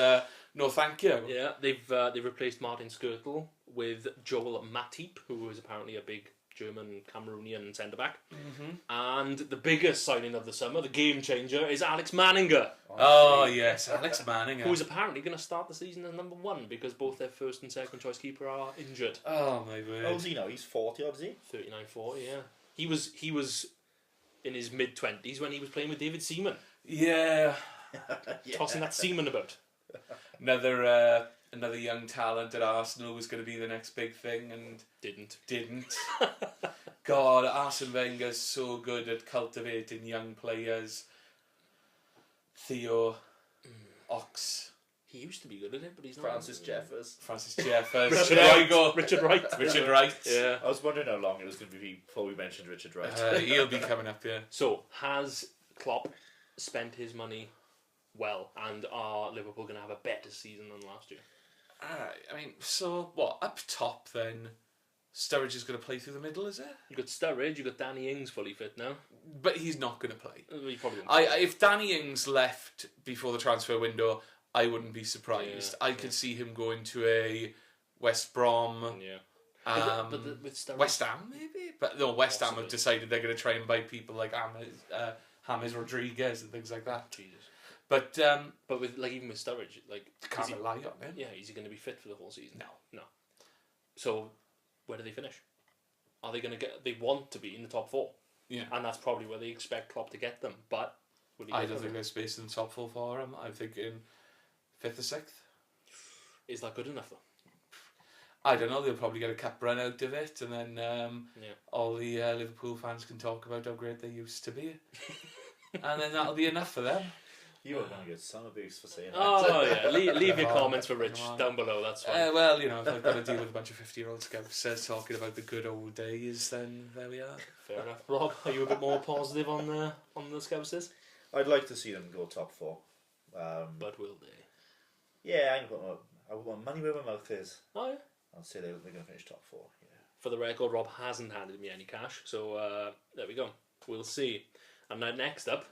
no thank you. Yeah, they've replaced Martin Skrtel with Joel Matip, who is apparently a big German Cameroonian centre-back. And the biggest signing of the summer, the game changer, is Alex Manninger. Oh yes, Alex Manninger. Who is apparently going to start the season as number 1 because both their first and second choice keeper are injured. Oh my word. How old is he now? He's 40 odd, is he? 39, 40, yeah. He was in his mid-20s when he was playing with David Seaman. Yeah. Tossing that Seaman about. Another young talent at Arsenal was going to be the next big thing and didn't. God, Arsene Wenger's so good at cultivating young players. Theo, Ox. He used to be good at it, but he's not. Francis Jeffers. Richard Wright. Yeah. I was wondering how long it was going to be before we mentioned Richard Wright. He'll be coming up, yeah. So, has Klopp spent his money well, and are Liverpool going to have a better season than last year? I mean, so what? Up top then, Sturridge is going to play through the middle, is it? You got Sturridge, you got Danny Ings fully fit now, but he's not going to play. He probably won't. If Danny Ings left before the transfer window, I wouldn't be surprised. I could see him going to a West Brom. Yeah. With Sturridge, West Ham maybe, but no. West Ham have decided they're going to try and buy people like James Rodriguez and things like that. Jesus. But with even with Sturridge, can't rely on him. Yeah, is he going to be fit for the whole season? No. So, where do they finish? Are they going to get? They want to be in the top 4. Yeah. And that's probably where they expect Klopp to get them. But I don't think there's space in the top 4 for him. I'm thinking 5th or 6th. Is that good enough though? I don't know. They'll probably get a cap run out of it, and then all the Liverpool fans can talk about how great they used to be, and then that'll be enough for them. You are going to get some abuse for saying that. Oh yeah, leave your comments for Rich down below. That's fine. Well, if I've got to deal with a bunch of 50-year-old scouts talking about the good old days, then there we are. Fair enough. Rob, are you a bit more positive on the Scousers? I'd like to see them go top 4. But will they? Yeah, I want money where my mouth is. Oh yeah. I'll say they're going to finish top 4. Yeah. For the record, Rob hasn't handed me any cash, so there we go. We'll see. And now next up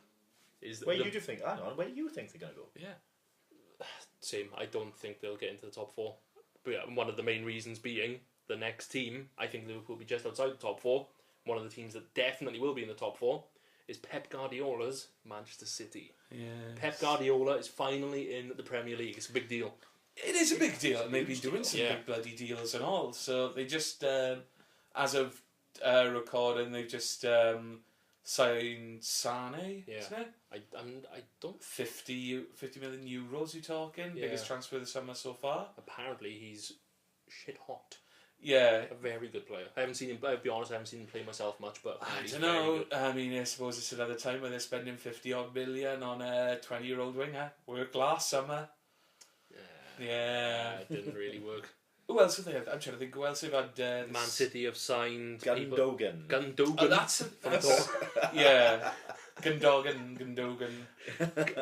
is where you do think? Hang on, where do you think they're going to go? Yeah. Same. I don't think they'll get into the top 4. But yeah, one of the main reasons being the next team. I think Liverpool will be just outside the top 4. One of the teams that definitely will be in the top 4 is Pep Guardiola's Manchester City. Yeah. Pep Guardiola is finally in the Premier League. It's a big deal. It is a big deal, and they've been doing some big bloody deals and all. So they just, as of recording, they've just signed Sane, isn't it? I don't... 50 million euros, you talking? Yeah. Biggest transfer of the summer so far? Apparently he's shit hot. Yeah. A very good player. I haven't seen him, I'll be honest, I haven't seen him play myself much, but I don't know. I mean, I suppose it's another time when they're spending 50-odd million on a 20-year-old winger. Worked last summer. Yeah. It didn't really work. Who else have they had? I'm trying to think who else they've had. Man City have signed... Gundogan. Gundogan. Oh, that's yeah. Gundogan.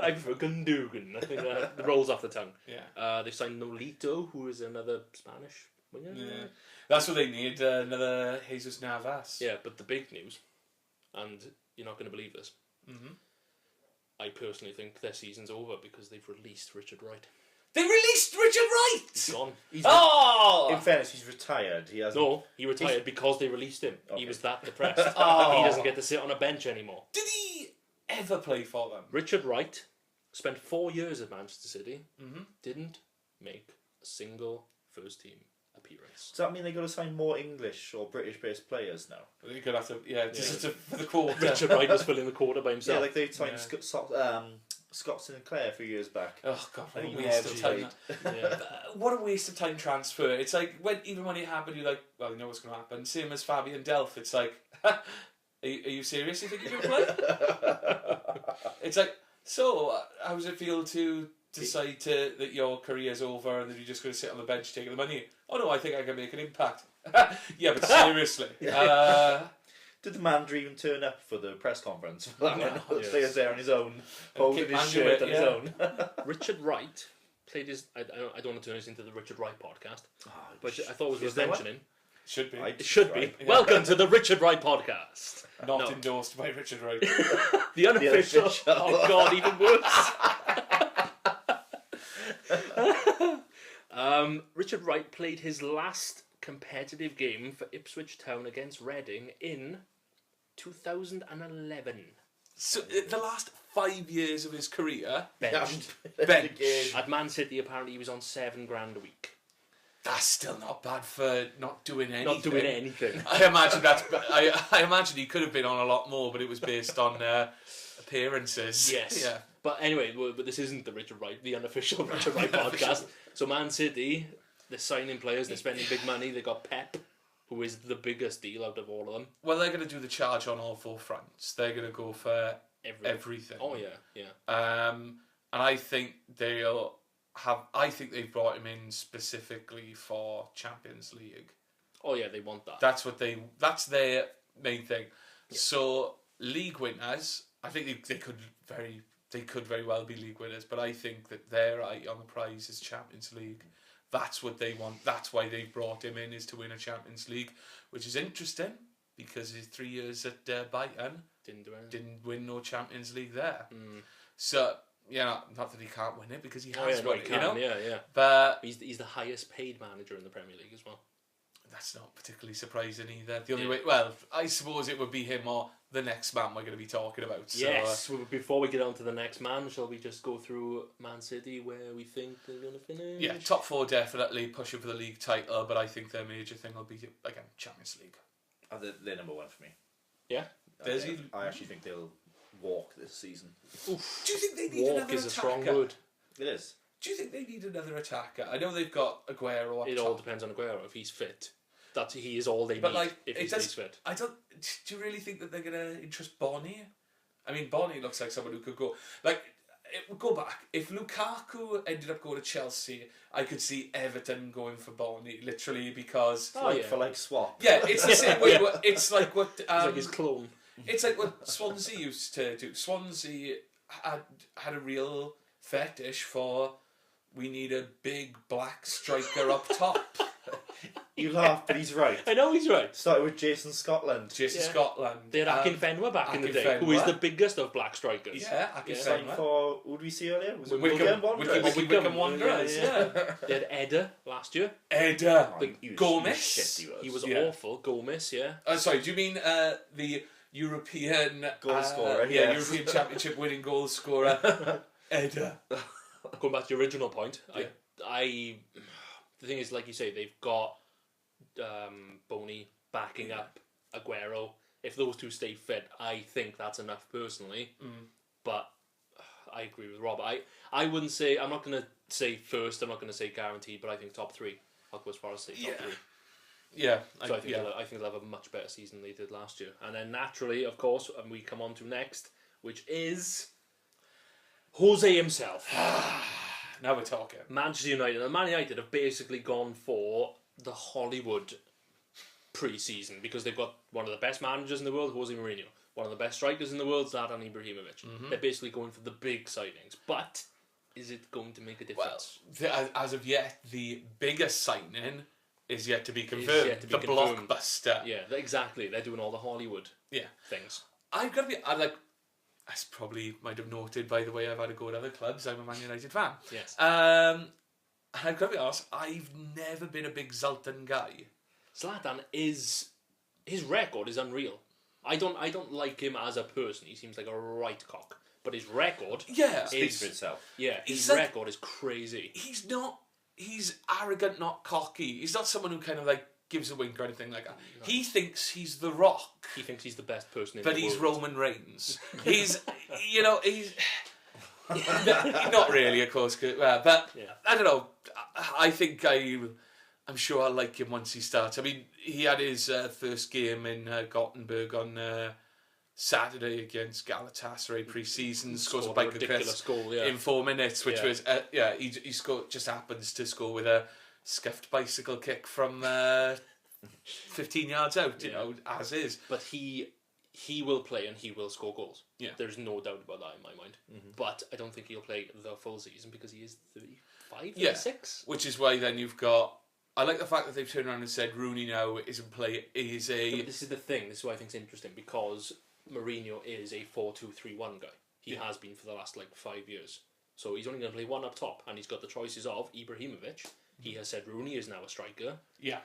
I prefer Gundogan. I think that rolls off the tongue. Yeah. They've signed Nolito, who is another Spanish winger. Yeah. That's what they need, another Jesus Navas. Yeah, but the big news, and you're not going to believe this, I personally think their season's over because they've released Richard Wright. They released Richard Wright! He's gone. In fairness, he's retired. He hasn't. No, he retired because they released him. Okay. He was that depressed. He doesn't get to sit on a bench anymore. Did he ever play for them? Richard Wright spent 4 years at Manchester City, didn't make a single first team appearance. Does that mean they've got to sign more English or British-based players now? They're going to have to, just for the quarter. Richard Wright was filling the quarter by himself. Yeah, like they signed Scott Sinclair a few years back. Oh God, what I a think waste of time! Yeah. What a waste of time transfer. It's like even when it happened, you're like, well, you know what's going to happen. Same as Fabian Delph. It's like, are you serious? You think you're going to play? It's like, so how does it feel to decide that your career's over and that you're just going to sit on the bench taking the money? Oh no, I think I can make an impact. Yeah, but seriously. Did the manager even turn up for the press conference for that one? Yes. The player's there on his own, holding his shirt on his own. Richard Wright played his... I don't want to turn this into the Richard Wright podcast, but I thought it was worth mentioning. Should be. It should be. Yeah. Welcome to the Richard Wright podcast. Not endorsed by Richard Wright. The unofficial. Oh God, even worse. Richard Wright played his last competitive game for Ipswich Town against Reading in 2011. So the last 5 years of his career, Benched. At Man City, apparently he was on $7,000 a week. That's still not bad for not doing anything. I imagine he could have been on a lot more, but it was based on appearances. Yes. Yeah. But anyway, but this isn't the Richard Wright, the unofficial Richard Wright podcast. So Man City, they're signing players, they're spending big money. They got Pep, who is the biggest deal out of all of them. Well, they're going to do the charge on all 4 fronts. They're going to go for everything. Oh yeah. And I think they'll have. I think they've brought him in specifically for Champions League. Oh yeah, they want that. That's their main thing. Yeah. So league winners, I think they could very well be league winners, but I think that their eye on the prize is Champions League. That's what they want. That's why they brought him in, is to win a Champions League, which is interesting because his 3 years at Bayern didn't win no Champions League there. So not that he can't win it because he has won it. Yeah. But he's the highest paid manager in the Premier League as well. That's not particularly surprising either. The only way, well, I suppose it would be him or the next man we're going to be talking about. So, Yes. Before we get on to the next man, shall we just go through Man City, where we think they're going to finish? yeah, top four definitely pushing for the league title, but I think their major thing will be, again, Champions League. They're number one for me. Yeah. I actually think they'll walk this season. Oof. Do you think they need Walk another is a strong attacker? word. It is. Do you think they need another attacker? I know they've got Aguero up It top. all depends on Aguero. If he's fit, he is all they But need. like, if it he does. stays fit. I don't. Do you really think that they're gonna interest Bonnie? I mean, Bonnie looks like someone who could go. Like, go back. If Lukaku ended up going to Chelsea, I could see Everton going for Bonnie, literally, because For like swap. yeah, it's the same way. It's like what He's like his clone. it's like what Swansea used to do. Swansea had a real fetish for, we need a big black striker up top. You laugh, but he's right. I know he's right. Started with Jason Scotland. Jason Yeah. Scotland. They had Akinfenwa back in the day, Akinfenwa. who is the biggest of black strikers. Yeah, Signed Akinfenwa. for, who did we see earlier? Was it Wickham Wanderers? Wickham Wanderers. Yeah. They had Eda last year. Eda. He was Gomez. shit, He was Yeah. awful. Gomez, yeah. Sorry, do you mean the European Goal scorer, Yeah, yes. European Championship winning goal scorer. Eda. Going back to your original point, Yeah. the thing is, like you say, they've got Boney backing up Aguero. If those two stay fit, I think that's enough personally. But I agree with Rob. I wouldn't say, I'm not going to say first, I'm not going to say guaranteed, but I think top three. I'll go as far as say top three. Yeah. So I think they'll have a much better season than they did last year. And then naturally, of course, and we come on to next, which is Jose himself. Now we're talking. Manchester United. And Man United have basically gone for the Hollywood pre-season because they've got one of the best managers in the world, Jose Mourinho. One of the best strikers in the world, Zlatan Ibrahimovic. They're basically going for the big signings. But is it going to make a difference? Well, as of yet, the biggest signing is yet to be confirmed. yet to be the confirmed. blockbuster. Yeah, exactly. They're doing all the Hollywood things. I've got to be... As probably might have noted by the way I've had to go at other clubs, I'm a Man United fan. Yes. I've got to be honest, I've never been a big Zlatan guy. Zlatan is... His record is unreal. I don't like him as a person. He seems like a right cock. But his record... Yeah. Speaks for itself. Yeah, his He's record is crazy. He's not... He's arrogant, not cocky. He's not someone who kind of gives a wink or anything like that. No. He thinks he's The Rock. He thinks he's the best person in but the world. But he's Roman Reigns. He's... he's... not really, of course. But I don't know. I think I'm sure I'll like him once he starts. I mean, he had his first game in Gothenburg on Saturday against Galatasaray pre-season. Scores a ridiculous goal in 4 minutes, which was he scored. Just happens to score with a scuffed bicycle kick from 15 yards out. You know, as is. But he will play and he will score goals. Yeah, there's no doubt about that in my mind. But I don't think he'll play the full season because he is 35, 36. Which is why then you've got. I like the fact that they've turned around and said Rooney now isn't play. This is the thing. This is what I think is interesting because Mourinho is a 4-2-3-1 guy. He has been for the last 5 years. So he's only going to play one up top, and he's got the choices of Ibrahimovic. He has said Rooney is now a striker. Yeah.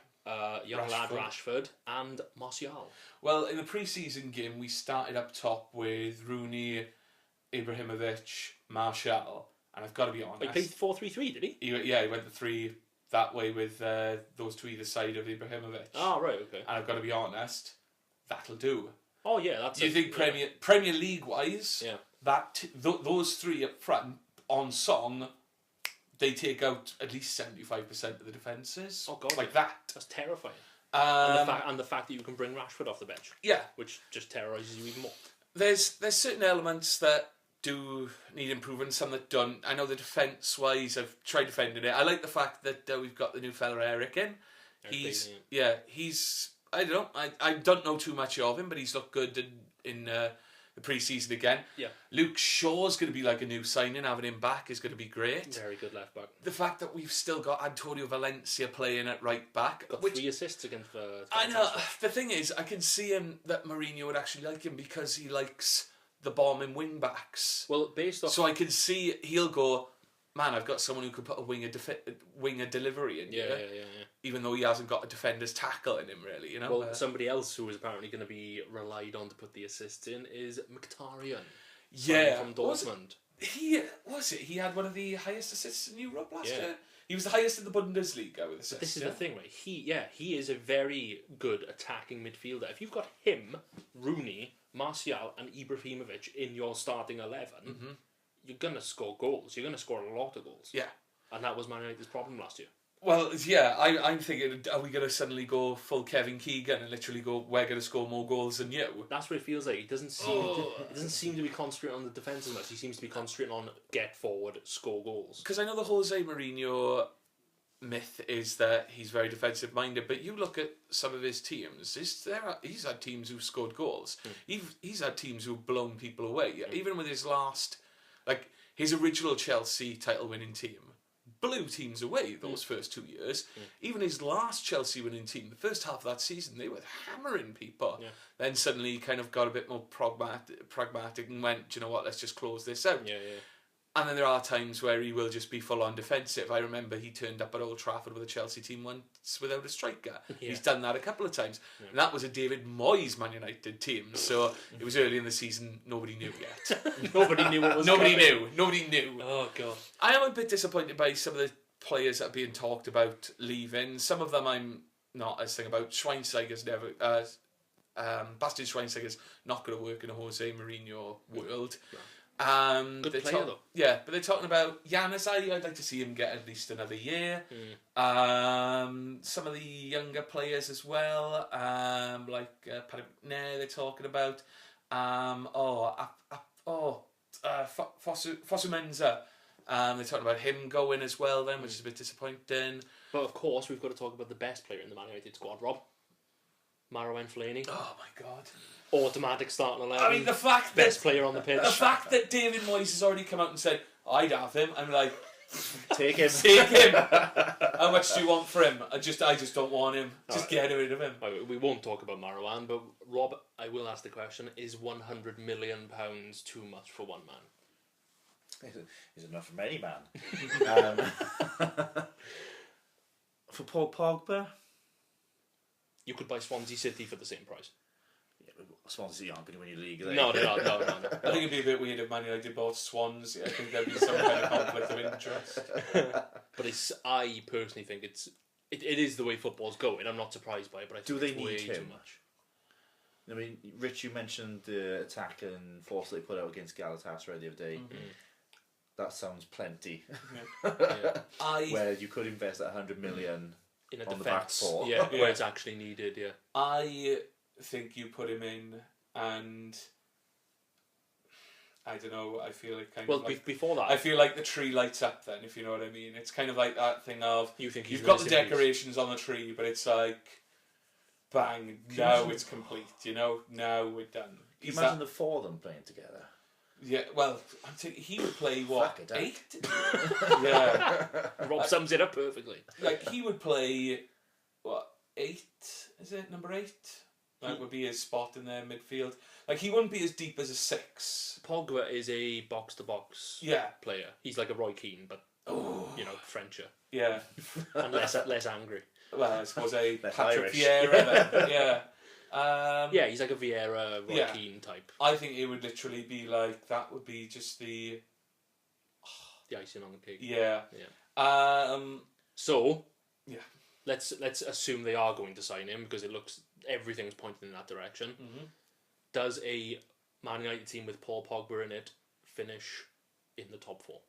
Young lad Rashford and Martial. Well, in the pre-season game, we started up top with Rooney, Ibrahimovic, Martial, and I've got to be honest. He played 4-3-3, did he? He went the three that way with those two either side of Ibrahimovic. Oh, right, okay. And I've got to be honest, that'll do. Oh, yeah, that's Do you think Premier League-wise, those three up front, on song, they take out at least 75% of the defences? Oh, God. Like that. That's terrifying. And the fact that you can bring Rashford off the bench. Yeah. Which just terrorises you even more. There's certain elements that do need improvement, some that don't. I know the defence-wise, I've tried defending it. I like the fact that we've got the new fella Eric in. He's I don't know. I don't know too much of him, but he's looked good in the pre-season again. Yeah. Luke Shaw's going to be like a new signing. Having him back is going to be great. Very good left back. The fact that we've still got Antonio Valencia playing at right back. Got 3 assists against I know. The thing is, I can see him that Mourinho would actually like him because he likes the bombing wing backs. Well, based off... So I can see he'll go, man, I've got someone who could put a winger delivery in here. Yeah. even though he hasn't got a defender's tackle in him, really, you know. Well, somebody else who is apparently going to be relied on to put the assists in is Mkhitaryan. From Dortmund. He had one of the highest assists in Europe last year. He was the highest in the Bundesliga with assists. But this is the thing, right? He is a very good attacking midfielder. If you've got him, Rooney, Martial, and Ibrahimovic in your starting 11, you're gonna score goals. You're gonna score a lot of goals. Yeah, and that was Man United's problem last year. Well, yeah, I'm thinking, are we going to suddenly go full Kevin Keegan and literally go, we're going to score more goals than you? That's what it feels like. He doesn't seem to be concentrating on the defence as much. He seems to be concentrating on get forward, score goals. Because I know the Jose Mourinho myth is that he's very defensive minded, but you look at some of his teams. He's had teams who've scored goals. He's had teams who've blown people away. Even with his last, like his original Chelsea title winning team, blew teams away those first 2 years. Even his last Chelsea winning team, the first half of that season, they were hammering people. Then suddenly he kind of got a bit more pragmatic and went, do you know what, let's just close this out. And then there are times where he will just be full on defensive. I remember he turned up at Old Trafford with a Chelsea team once without a striker. He's done that a couple of times. And that was a David Moyes Man United team. So it was early in the season, nobody knew yet. Nobody knew what was Nobody coming. knew. Oh, God. I am a bit disappointed by some of the players that are being talked about leaving. Some of them I'm not as thing about. Schweinsteiger's never... Bastian Schweinsteiger's not going to work in a Jose Mourinho world. Good player though. Yeah, but they're talking about Giannis. I'd like to see him get at least another year. Some of the younger players as well, like Paddy McNair. They're talking about. Fosu Mensah. They're talking about him going as well then, which is a bit disappointing. But of course, we've got to talk about the best player in the Man United squad, Rob. Marouane Fellaini. Oh my God. Automatic starting 11. I mean, the fact best player on the pitch. The fact that David Moyes has already come out and said, I'd have him. I'm like, take him. Take him. How much do you want for him? I just don't want him. Just get rid of him. We won't talk about Marouane, but Rob, I will ask the question: is £100 million too much for one man? Is enough for any man. For Paul Pogba, you could buy Swansea City for the same price. Swansea aren't going to win your league. No. I think it'd be a bit weird if Man United bought Swans. I think there'd be some kind of conflict of interest. But I personally think it is the way football's going. I'm not surprised by it, but I think it's way too much. I mean, Rich, you mentioned the attack and force they put out against Galatasaray the other day. That sounds plenty. Where you could invest $100 million in a on defense, the back four. Where it's actually needed. I think you put him in, and I don't know. I feel like before that, I feel like the tree lights up. Then, if you know what I mean, it's kind of like that thing of you've got the decorations on the tree, but it's like bang. Now it's complete. You know, now we're done. Can you imagine the four of them playing together? Yeah, well, I'm thinking he would play what 8? Rob sums it up perfectly. Like he would play what 8? Is it number 8? That would be his spot in their midfield. Like he wouldn't be as deep as a 6. Pogba is a box to box player. He's like a Roy Keane, but Frencher. Yeah, and less angry. Well, I suppose a Less Patrick Irish. Vieira. Then. Yeah. He's like a Vieira, Roy Keane type. I think it would literally be like that. Would be just the icing on the cake. Yeah. Let's assume they are going to sign him because it looks everything's pointing in that direction. Does a Man United team with Paul Pogba in it finish in the top 4?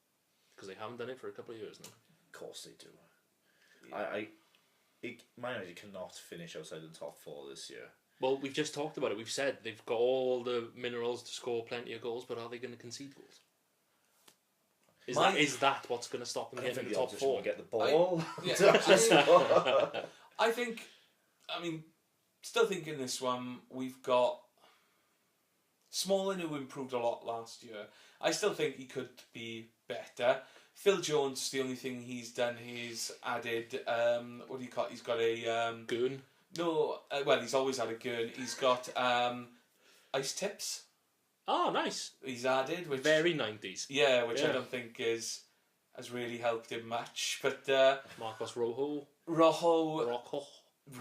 Because they haven't done it for a couple of years now. Of course they do. Yeah. Man United cannot finish outside the top 4 this year. Well, we've just talked about it. We've said they've got all the minerals to score plenty of goals, but are they going to concede goals? Is that what's going to stop them getting in the top 4? Get the ball. I think. I mean, still thinking this one. We've got Smalling, who improved a lot last year. I still think he could be better. Phil Jones, the only thing he's done, he's added. What do you call it? He's got a goon. No, well, he's always had a goon. He's got ice tips. Oh, nice. He's added, which very 90s. Yeah, which I don't think has really helped him much. But Marcos Rojo. Rojo.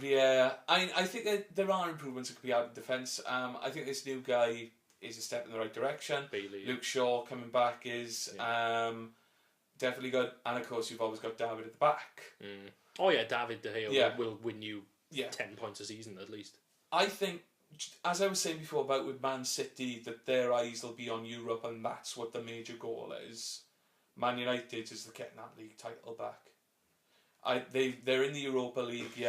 Yeah, I think that there are improvements that could be out in defence. I think this new guy is a step in the right direction. Bailey. Luke Shaw coming back is definitely good. And of course, you've always got David at the back. Mm. Oh yeah, David De Gea will win you 10 points a season at least. I think, as I was saying before about with Man City, that their eyes will be on Europe and that's what the major goal is. Man United is getting that league title back. They're in the Europa League,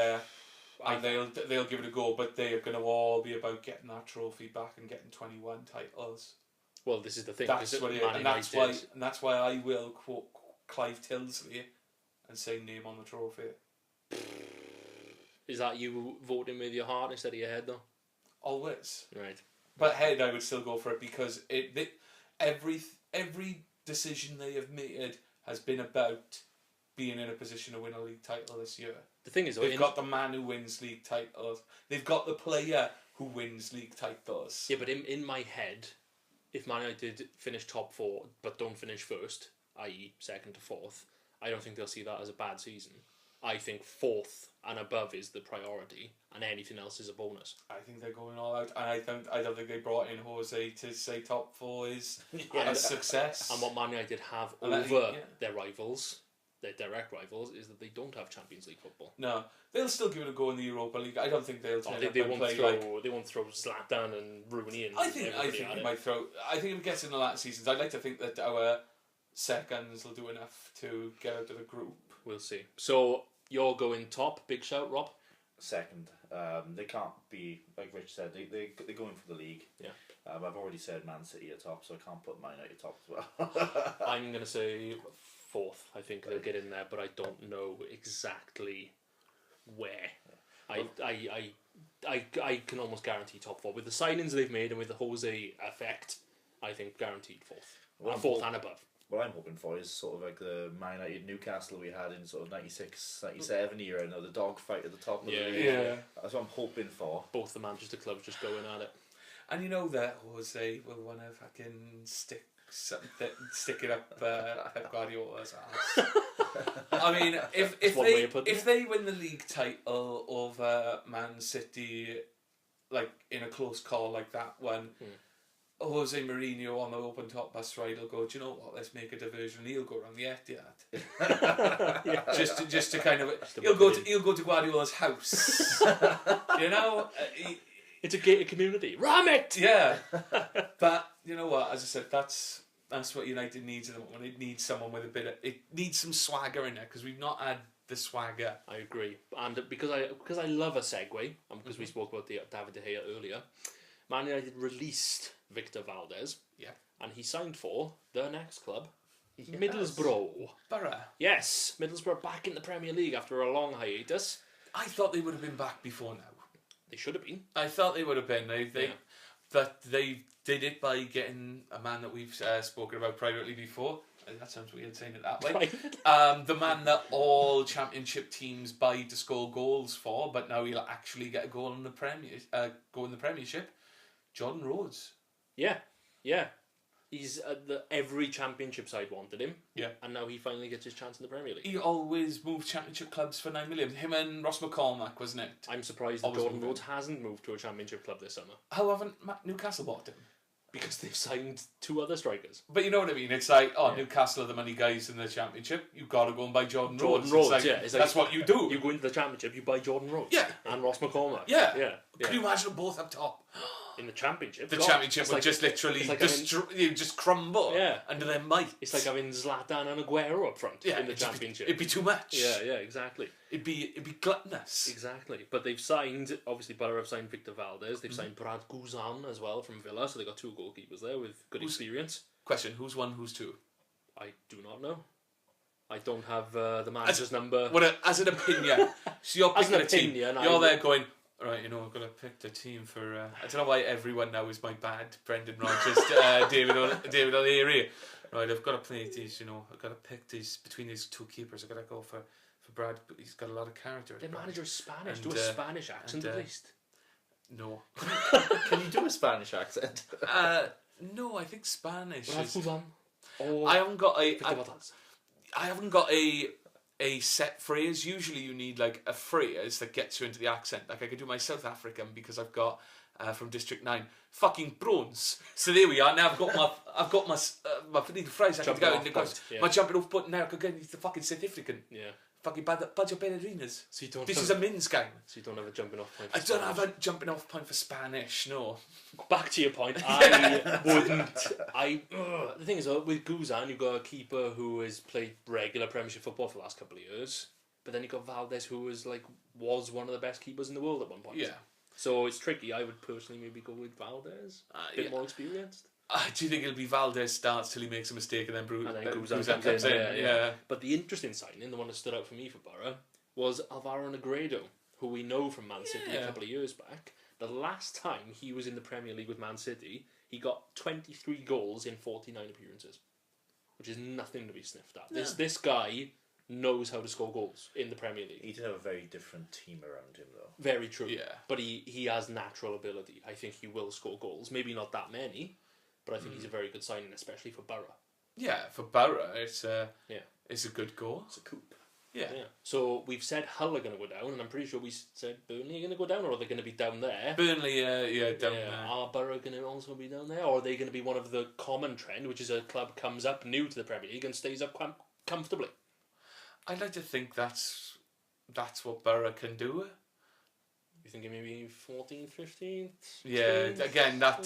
and they'll give it a go, but they are going to all be about getting that trophy back and getting 21 titles. Well, this is the thing. That's what it is, and that's why I will quote Clive Tilsley and say name on the trophy. Is that you voting with your heart instead of your head, though? Always. Right. But head, I would still go for it because every decision they have made has been about being in a position to win a league title this year. The thing is, they've got the man who wins league titles. They've got the player who wins league titles. Yeah, but in my head, if Man United finish top 4 but don't finish first, i.e. second to fourth, I don't think they'll see that as a bad season. I think 4th and above is the priority, and anything else is a bonus. I think they're going all out, and I don't think they brought in Jose to say top 4 is a success. And what Man United have over their rivals, their direct rivals, is that they don't have Champions League football. No, they'll still give it a go in the Europa League. I don't think they'll. They won't throw Zlatan and Rooney in. I think they might throw. I think if it gets in the latter seasons, I'd like to think that our seconds will do enough to get out of the group. We'll see. So you're going top. Big shout, Rob. Second. They can't be, like Rich said, they're going for the league. Yeah. I've already said Man City at top, so I can't put Man United top as well. I'm going to say 4th. I think they'll get in there, but I don't know exactly where. I can almost guarantee top 4. With the signings they've made and with the Jose effect, I think guaranteed 4th. 4th and above. What I'm hoping for is sort of like the Man United Newcastle we had in sort of 96, 97 era, the dog fight at the top of the league. Yeah. That's what I'm hoping for. Both the Manchester clubs just going at it. And you know that Jose will want to fucking stick it up Pep Guardiola's ass. I mean, if they win the league title over Man City, like in a close call like that one, Jose Mourinho on the open top bus ride will go, do you know what, let's make a diversion. He'll go around the Etihad. just to kind of he'll go to Guardiola's house. It's a gated community. Ram it! Yeah. But you know what, as I said, that's what United needs at the moment. It needs someone with it needs some swagger in there, because we've not had the swagger. I agree. And because I love a segue, and because we spoke about David De Gea earlier, Man United released Victor Valdez. Yeah. And he signed for the next club, Middlesbrough. Borough. Yes, Middlesbrough back in the Premier League after a long hiatus. I thought they would have been back before now. They should have been. I thought they would have been. They did it by getting a man that we've spoken about privately before. That sounds weird saying it that way. The man that all championship teams buy to score goals for, but now he'll actually get a goal in the Premiership. Jordan Rhodes. Yeah. He's every championship side wanted him. Yeah. And now he finally gets his chance in the Premier League. He always moved championship clubs for 9 million. Him and Ross McCormack, wasn't it? I'm surprised that Jordan Rhodes hasn't moved to a championship club this summer. How haven't Newcastle bought him? Because they've signed 2 other strikers. But you know what I mean? It's like, Newcastle are the money guys in the championship. You've got to go and buy Jordan Rhodes. That's what you do. You go into the championship, you buy Jordan Rhodes. Yeah. And Ross McCormack. Yeah. Can you imagine them both up top? In the championship. The championship would just literally just crumble under their might. It's like having Zlatan and Aguero up front in the championship. It'd be too much. Yeah, exactly. It'd be gluttonous. Exactly. But they've signed, obviously Borough have signed Victor Valdez, they've signed Brad Guzan as well from Villa, so they've got 2 goalkeepers there with good experience. Question, who's 1, who's 2? I do not know. I don't have the manager's number. As an opinion. So you're picking a team. You're there going, right, I've got to pick the team for... I don't know why everyone now is my bad Brendan Rodgers, David O'Leary. Right, I've got to play these, I've got to pick these between these 2 keepers. I've got to go for Brad, but he's got a lot of character. The manager's Spanish. Do a Spanish accent at least. No. Can you do a Spanish accent? No, I think Spanish. I haven't got a a set phrase. Usually you need like a phrase that gets you into the accent. Like I could do my South African because I've got from District 9 fucking prawns. So there we are. Now I've got my my little phrase. I can go in my jumping off point now. I could go into the fucking South African. Yeah. Fucking budget ballerinas. So you don't. This is a men's game. So you don't have a jumping off point. I don't have a jumping off point for Spanish. No. Back to your point. I wouldn't. The thing is, with Guzan, you've got a keeper who has played regular Premiership football for the last couple of years, but then you've got Valdez, who was one of the best keepers in the world at one point. Yeah. So it's tricky. I would personally maybe go with Valdez. A bit more experienced. Do you think it'll be Valdez starts till he makes a mistake and then Guzan comes in? Yeah. But the interesting signing, the one that stood out for me for Borough, was Alvaro Negredo, who we know from Man City a couple of years back. The last time he was in the Premier League with Man City, he got 23 goals in 49 appearances, which is nothing to be sniffed at. Yeah. This guy knows how to score goals in the Premier League. He did have a very different team around him, though. Very true. Yeah. But he has natural ability. I think he will score goals. Maybe not that many, but I think he's a very good signing, especially for Borough. Yeah, for Borough, it's a good goal. It's a coup. Yeah. So we've said Hull are going to go down, and I'm pretty sure we said Burnley are going to go down, or are they going to be down there? Burnley, down there. Are Borough going to also be down there, or are they going to be one of the common trend, which is a club comes up new to the Premier League and stays up comfortably? I'd like to think that's what Borough can do. You thinking maybe 14th, 15th? Yeah, 16th? again, I'm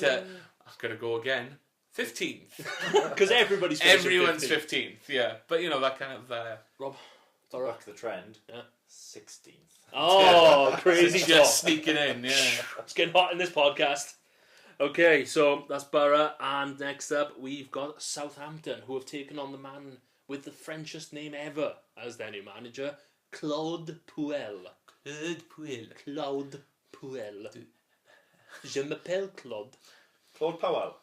going to go again. 15th. Because everyone's 15th, yeah. But, that kind of... Rob? Back to the trend. Yeah. 16th. Oh, crazy just sneaking in, yeah. It's getting hot in this podcast. Okay, so that's Borough, and next up we've got Southampton, who have taken on the man with the Frenchest name ever as their new manager, Claude Puel. Claude Puel. Je m'appelle Claude. Claude Powell.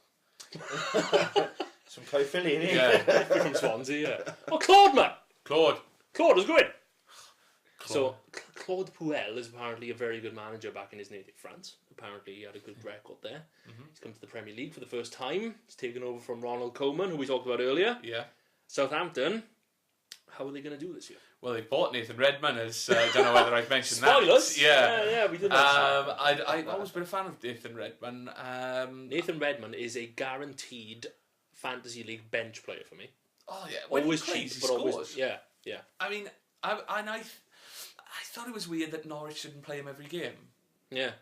Some Caerphilly, isn't he? Yeah. From Swansea, yeah. Oh, Claude, man! Claude is good. So, Claude Puel is apparently a very good manager back in his native France. Apparently he had a good record there. Mm-hmm. He's come to the Premier League for the first time. He's taken over from Ronald Koeman, who we talked about earlier. Yeah. Southampton, how are they going to do this year? Well, they bought Nathan Redmond, as I don't know whether I've mentioned Spoilers. that. Yeah, we did that. I've always been a fan of Nathan Redmond. Nathan Redmond is a guaranteed fantasy league bench player for me. Oh yeah, always cheap, but always yeah. I mean, I thought it was weird that Norwich didn't play him every game. Yeah.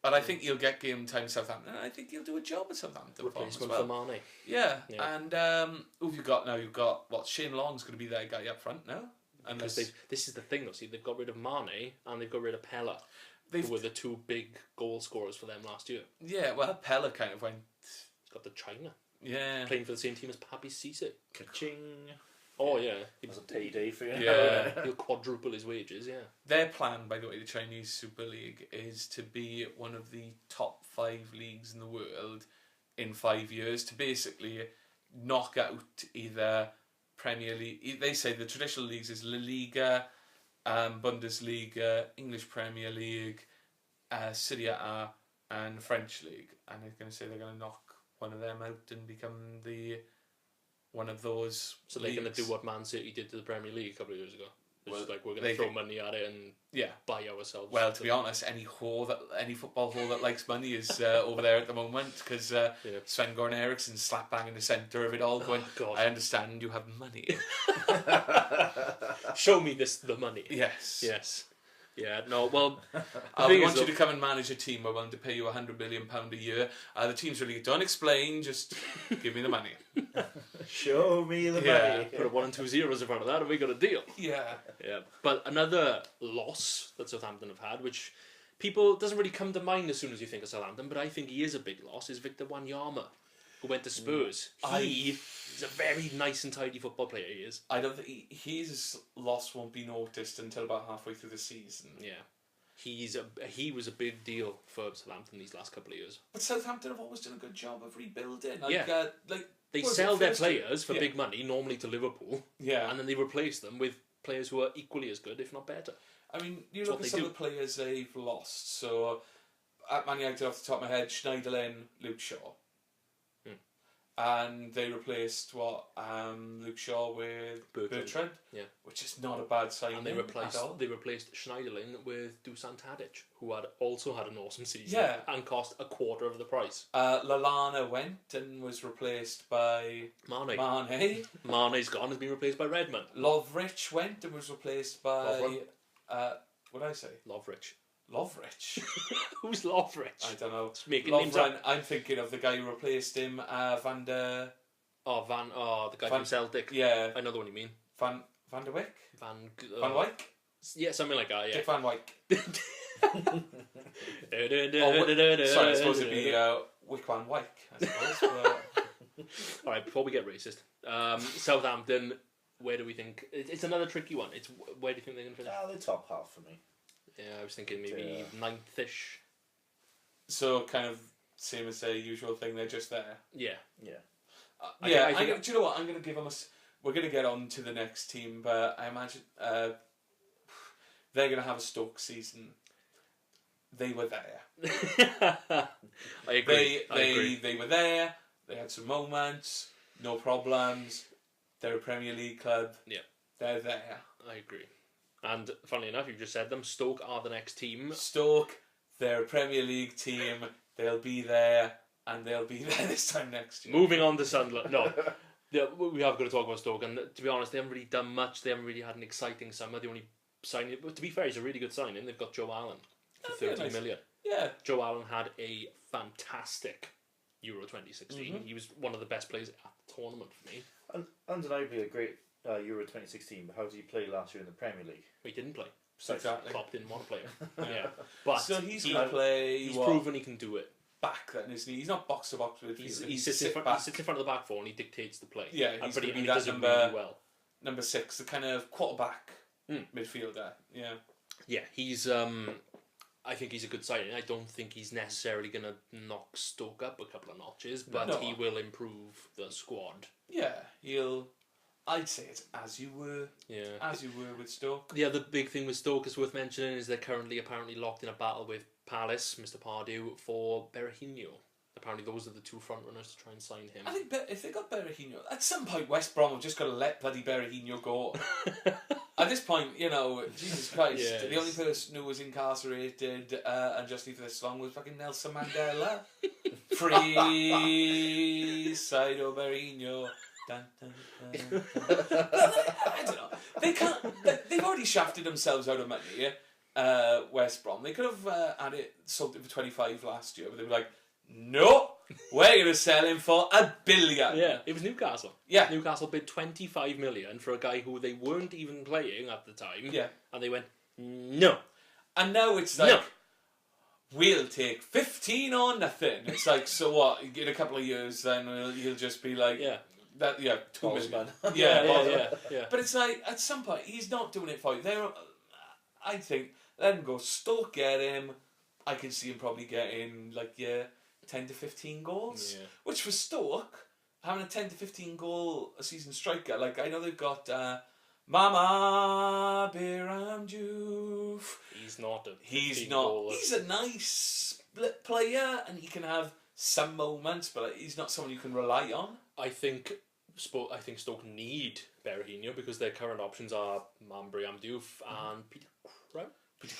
But I think he'll get game time at Southampton, and I think he'll do a job at Southampton. Replacement for Mane. Yeah. And who have you got now? You've got Shane Long's going to be their guy up front now. Because this is the thing though. See, they've got rid of Mane and they've got rid of Pella, who were the two big goal scorers for them last year. Yeah. Well, Pella kind of went. He's got the China. Yeah. Playing for the same team as Papi Cisse. Ka-ching. Oh yeah. It was a payday for you. Yeah. He'll quadruple his wages. Yeah. Their plan, by the way, the Chinese Super League, is to be one of the top 5 leagues in the world in 5 years, to basically knock out either Premier League. They say the traditional leagues is La Liga, Bundesliga, English Premier League, Serie A, and French League. And they're going to say they're going to knock one of them out and become one of those. So they're going to do what Man City did to the Premier League a couple of years ago. It's Well, just like we're going to throw money at it and buy ourselves. Well, to be honest, any football whore that likes money is over there at the moment, because Sven Goran Eriksson slap bang in the centre of it all, going, I understand you have money. Show me the money. Yes. Yeah, no, well... we want you to come and manage a team. We're willing to pay you £100 million a year. The team's really good. Don't explain, just give me the money. Show me the money. Put a 1 and 2 zeros in front of that and we got a deal. Yeah. But another loss that Southampton have had, which people doesn't really come to mind as soon as you think of Southampton, but I think he is a big loss, is Victor Wanyama, who went to Spurs. He is a very nice and tidy football player, he is. I don't think his loss won't be noticed until about halfway through the season. Yeah. He was a big deal for Southampton these last couple of years. But Southampton have always done a good job of rebuilding. They sell their players for big money, normally to Liverpool, and then they replace them with players who are equally as good, if not better. I mean, you look at some of the players they've lost. So, at Man United, off the top of my head, Schneiderlin, Luke Shaw. and they replaced Luke Shaw with Bertrand, which is not a bad signing. And they replaced Schneiderlin with Dusan Tadic, who had also had an awesome season and cost a quarter of the price. Lallana went and was replaced by Mane. Mane's gone, has been replaced by Redmond. Lovrich went and was replaced by what did I say? Lovrich. Who's Lovrich? I don't know. Lovren, I'm thinking of the guy who replaced him, the guy from Celtic. Yeah. I know the one you mean. Van der Wyk? Van Wyk? Yeah, something like that, yeah. Dick Van Wyk. Sorry, I suppose it'd be Wick Van Wyk, I suppose. Alright, before we get racist. Southampton, where do we think... It's another tricky one. Where do you think they're going to finish? The top half for me. Yeah, I was thinking maybe ninth-ish. So kind of same as the usual thing. They're just there. Yeah. Do you know what? I'm going to give them we're going to get on to the next team, but I imagine they're going to have a Stoke season. They were there. I agree. They were there. They had some moments. No problems. They're a Premier League club. Yeah. They're there. I agree. And funnily enough, you just said them. Stoke are the next team. Stoke, they're a Premier League team. They'll be there, and they'll be there this time next year. Moving on to Sunderland. No, we have got to talk about Stoke. And to be honest, they haven't really done much. They haven't really had an exciting summer. The only signing, but to be fair, it's a really good signing. They've got Joe Allen for 13 million. Yeah. Joe Allen had a fantastic Euro 2016. Mm-hmm. He was one of the best players at the tournament for me. Undeniably a great Euro 2016, but how did he play last year in the Premier League? He didn't play. Exactly. Klopp didn't want to play him. Yeah, but so he's going to play. He's proven he can do it. Back then, isn't he? He's not box to box with. He sits in front of the back four and he dictates the play. Yeah, but he does it really well. Number 6, the kind of quarterback midfielder. Yeah. Yeah, he's. I think he's a good signing. I don't think he's necessarily going to knock Stoke up a couple of notches, but he will improve the squad. Yeah, I'd say it's as you were. Yeah. As you were with Stoke. The other big thing with Stoke is worth mentioning is they're currently apparently locked in a battle with Palace, Mr. Pardew, for Berahino. Apparently those are the two front runners to try and sign him. I think if they got Berahino, at some point West Brom have just got to let bloody Berahino go. At this point, Jesus Christ, yes. The only person who was incarcerated unjustly for this long was fucking Nelson Mandela. Free Saido Berahino. Dun, dun, dun, dun. I don't know. They can't. They've already shafted themselves out of money. Yeah? West Brom. They could have had it sold it for 25 last year, but they were like, no, we're going to sell him for $1 billion. Yeah, it was Newcastle. Yeah, Newcastle bid 25 million for a guy who they weren't even playing at the time. Yeah, and they went no, and now it's like. No. We'll take 15 or nothing. It's like, so what? In a couple of years, then you'll just be like, yeah. That 2 million. Yeah. But it's like at some point he's not doing it for you. I think let him go. Stoke get him. I can see him probably getting 10 to 15 goals. Yeah. Which for Stoke, having a 10 to 15 goal a season striker, I know they've got Mama Biram Juf. He's not a. He's not. Goaler. He's a nice player, and he can have some moments, but he's not someone you can rely on. I think Stoke need Berahino because their current options are Mambriam Diouf and Peter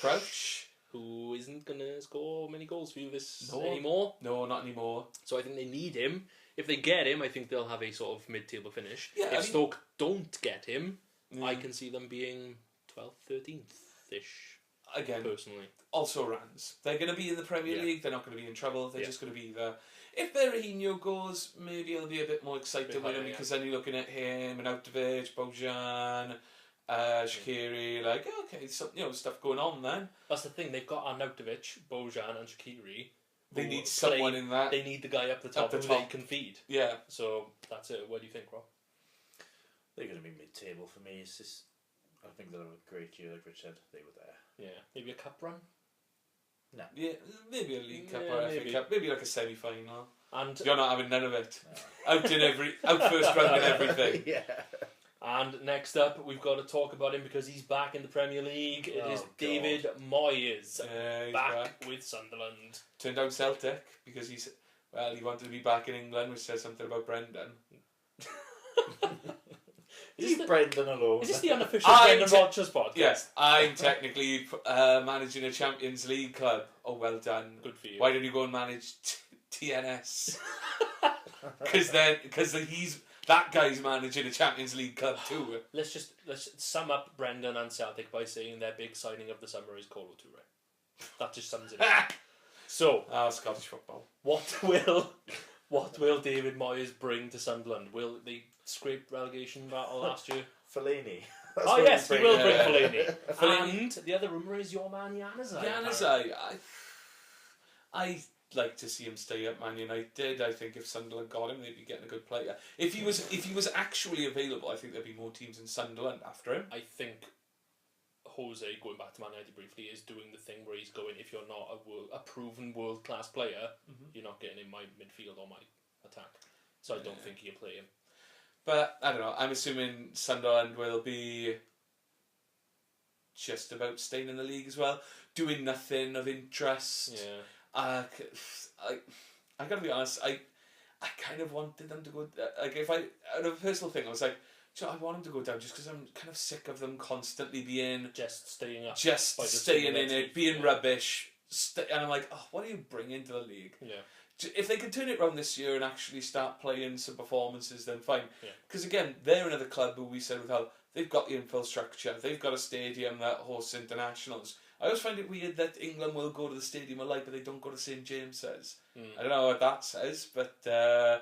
Crouch, who isn't going to score many goals for you anymore. No, not anymore. So I think they need him. If they get him, I think they'll have a sort of mid-table finish. Yeah, Stoke don't get him, I can see them being 12th, 13th-ish. Again, personally. Also Rans. They're going to be in the Premier League. They're not going to be in trouble. They're just going to be there. If Berahino goes, maybe it'll be a bit more exciting with him because then you're looking at him and Autovich, Bojan, Shaqiri, okay, so, stuff going on then. That's the thing, they've got Arnautovic, Bojan and Shaqiri. They need someone in that. They need the guy up the top who they can feed. Yeah. So that's it. What do you think, Rob? They're going to be mid-table for me. It's just, I think they'll have a great year, like Rich said. They were there. Yeah. Maybe a cup run? No. Yeah, maybe a League Cup or FA Cup. Maybe like a semi-final. And you're not having none of it. No. Out first round and everything. Yeah. And next up, we've got to talk about him because he's back in the Premier League. It is David Moyes. He's back with Sunderland. Turned down Celtic because he's Well, he wanted to be back in England, which says something about Brendan. Leave Brendan alone. Is this the unofficial Brendan Rodgers podcast? Yes, I'm technically managing a Champions League club. Oh, well done. Good for you. Why don't you go and manage TNS? Because that guy's managing a Champions League club too. Let's sum up Brendan and Celtic by saying their big signing of the summer is Colo Touré. That just sums it up. So, Scottish football. What will David Moyes bring to Sunderland? Will they scrape relegation battle last year? Fellaini. Oh yes, he will bring Fellaini. And the other rumour is your man Januzaj. Januzaj, I like to see him stay at Man United. I think if Sunderland got him, they'd be getting a good player. If he was actually available, I think there'd be more teams in Sunderland after him. I think Jose, going back to Man United briefly, is doing the thing where he's going, if you're not a proven world-class player, you're not getting in my midfield or my attack. So I don't think he'll play him. But, I don't know, I'm assuming Sunderland will be just about staying in the league as well, doing nothing of interest. Yeah. I gotta be honest, I kind of wanted them to go, out of a personal thing, I was like, I want them to go down just because I'm kind of sick of them constantly being... Just staying up. Just staying in it, being rubbish. And I'm like, what do you bring into the league? Yeah. If they can turn it around this year and actually start playing some performances, then fine. Yeah. Because again, they're another club who we said with how they've got the infrastructure, they've got a stadium that hosts internationals. I always find it weird that England will go to the Stadium of Light, but they don't go to St James's. I don't know what that says, but the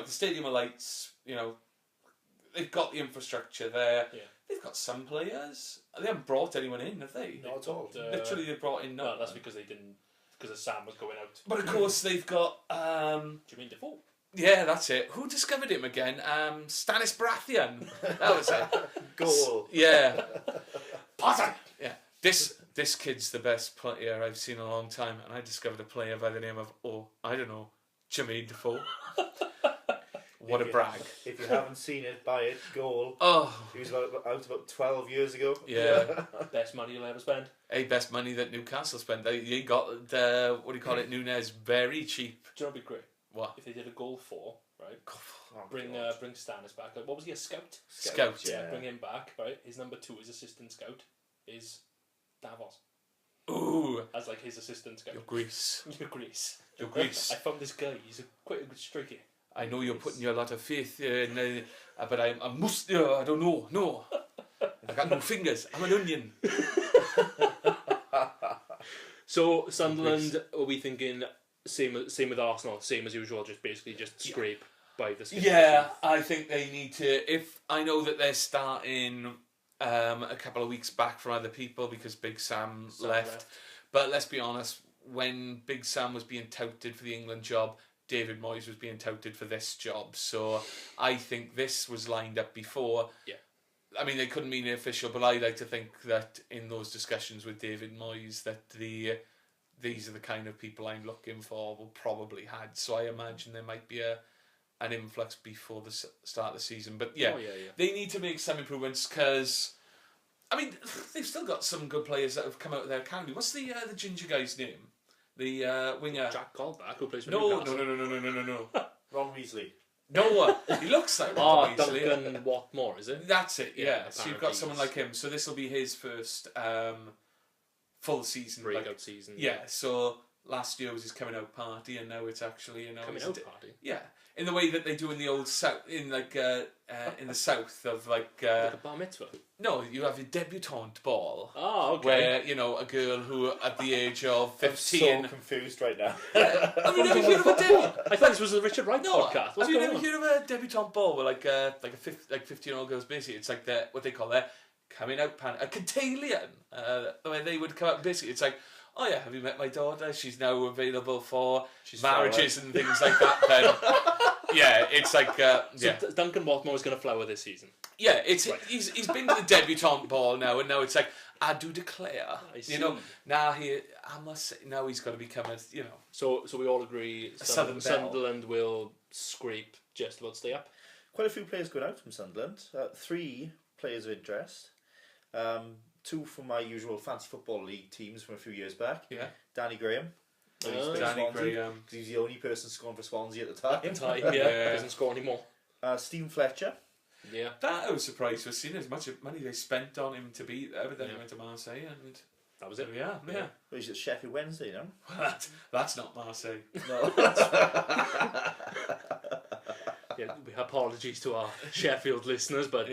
Stadium of Lights, they've got the infrastructure there. Yeah. They've got some players. They haven't brought anyone in, have they? Not at all. Literally, they brought in no one. Well, that's because they didn't. Because Sam was going out. But of course, they've got. Do you mean Defoe? Yeah, that's it. Who discovered him again? Stanis Baratheon. That was it. Goal. Yeah. Potter. Yeah. This kid's the best player I've seen in a long time, and I discovered a player by the name of Jermaine Defoe. What a brag. If you haven't seen it, buy it. Goal. Oh. He was out about 12 years ago. Yeah. Best money you'll ever spend. Hey, best money that Newcastle spent. They got, Nunes very cheap. Do you know what'd be great? What? If they did a goal for, right? Bring Stanis back. What was he, a scout? Scout. Yeah, bring him back, right? His number 2, his assistant scout, is Davos. Ooh. As like his assistant scout. You're Greece. You're Greece. You're Greece. I found this guy, he's quite a good striker. I know you're putting a lot of faith in, but I don't know. No. I got no fingers. I'm an onion. So Sunderland, are we thinking same with Arsenal, same as usual, just scrape by the skin? Yeah, I think they need to. If I know that they're starting a couple of weeks back from other people because Big Sam left, but let's be honest, when Big Sam was being touted for the England job, David Moyes was being touted for this job. So I think this was lined up before. Yeah. I mean, they couldn't mean it official, but I like to think that in those discussions with David Moyes that these are the kind of people I'm looking for will probably had. So I imagine there might be an influx before the start of the season. But yeah, they need to make some improvements because, I mean, they've still got some good players that have come out of their academy. What's the ginger guy's name? The winger. Jack Colback, who plays for No. Ron Weasley. No, he looks like Ron Weasley. Duncan Watmore, is it? That's it, yeah. So you've got someone like him. So this will be his first full season. Breakout season. Yeah, so last year was his coming out party and now it's actually, Coming out party? Yeah. In the way that they do in the old south, in the south of like a bar mitzvah? No, you have your debutante ball. Oh, okay. Where, a girl who at the age of 15... I'm so confused right now. Have you never heard of a debutante? I thought this was a Richard Wright podcast. Have you never heard of a debutante ball where like a 15-year-old girl's basically, it's like what they call their coming out pan, a cotillion, the way they would come out, basically it's like, oh yeah, have you met my daughter? She's now available for marriages and things like that. Then, yeah, it's like... So Duncan Watmore is going to flower this season? Yeah, he's been to the debutante ball now, and now it's like, I do declare. Now he's got to become a, So we all agree Sunderland will scrape just about stay up? Quite a few players going out from Sunderland. 3 players of interest. 2 from my usual fancy football league teams from a few years back. Yeah. Danny Graham Danny Graham. Because he was the only person scoring for Swansea at the time. Doesn't score anymore. Stephen Fletcher. Yeah. That I was surprised with, seeing as much money they spent on him to be there, but then he went to Marseille and that was it. Yeah. Well, he's at Sheffield Wednesday, no? That's not Marseille. No. Yeah, apologies to our Sheffield listeners, but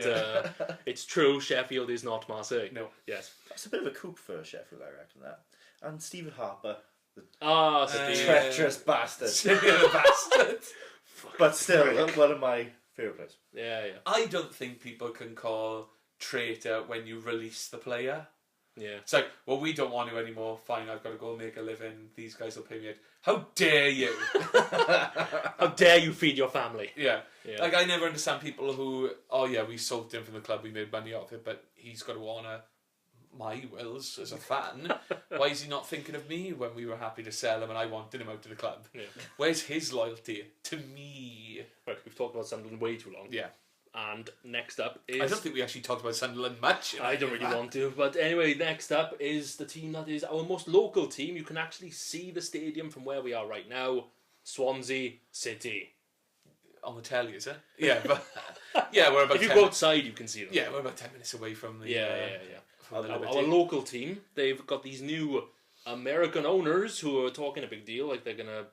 it's true. Sheffield is not Marseille. No. Yes. That's a bit of a coup for Sheffield, I reckon, that. And Stephen Harper. The Treacherous bastard. Bastard. But still, one of my favourite players. Yeah. I don't think people can call traitor when you release the player. Yeah. It's like, well, we don't want to anymore. Fine, I've got to go make a living. These guys will pay me. How dare you? How dare you feed your family? Yeah. Like, I never understand people who, we sold him from the club, we made money off it, but he's got to honour my wills as a fan. Why is he not thinking of me when we were happy to sell him and I wanted him out of the club? Yeah. Where's his loyalty to me? Right, we've talked about Sunderland way too long. Yeah. And next up is... I don't think we actually talked about Sunderland much. I don't really want to. But anyway, next up is the team that is our most local team. You can actually see the stadium from where we are right now. Swansea City. On the telly, is it? Yeah, but... yeah, we're about If you go outside, you can see them. Yeah, we're about 10 minutes away from the... From the our local team, they've got these new American owners who are talking a big deal, like they're going to,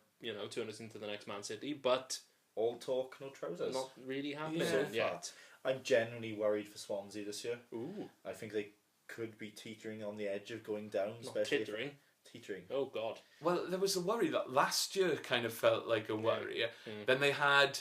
turn us into the next Man City, but... All talk, no trousers. Not really happening yet. I'm genuinely worried for Swansea this year. Ooh. I think they could be teetering on the edge of going down. Not especially teetering. Teetering. Oh, God. Well, there was a worry that last year kind of felt like a worry. Then they had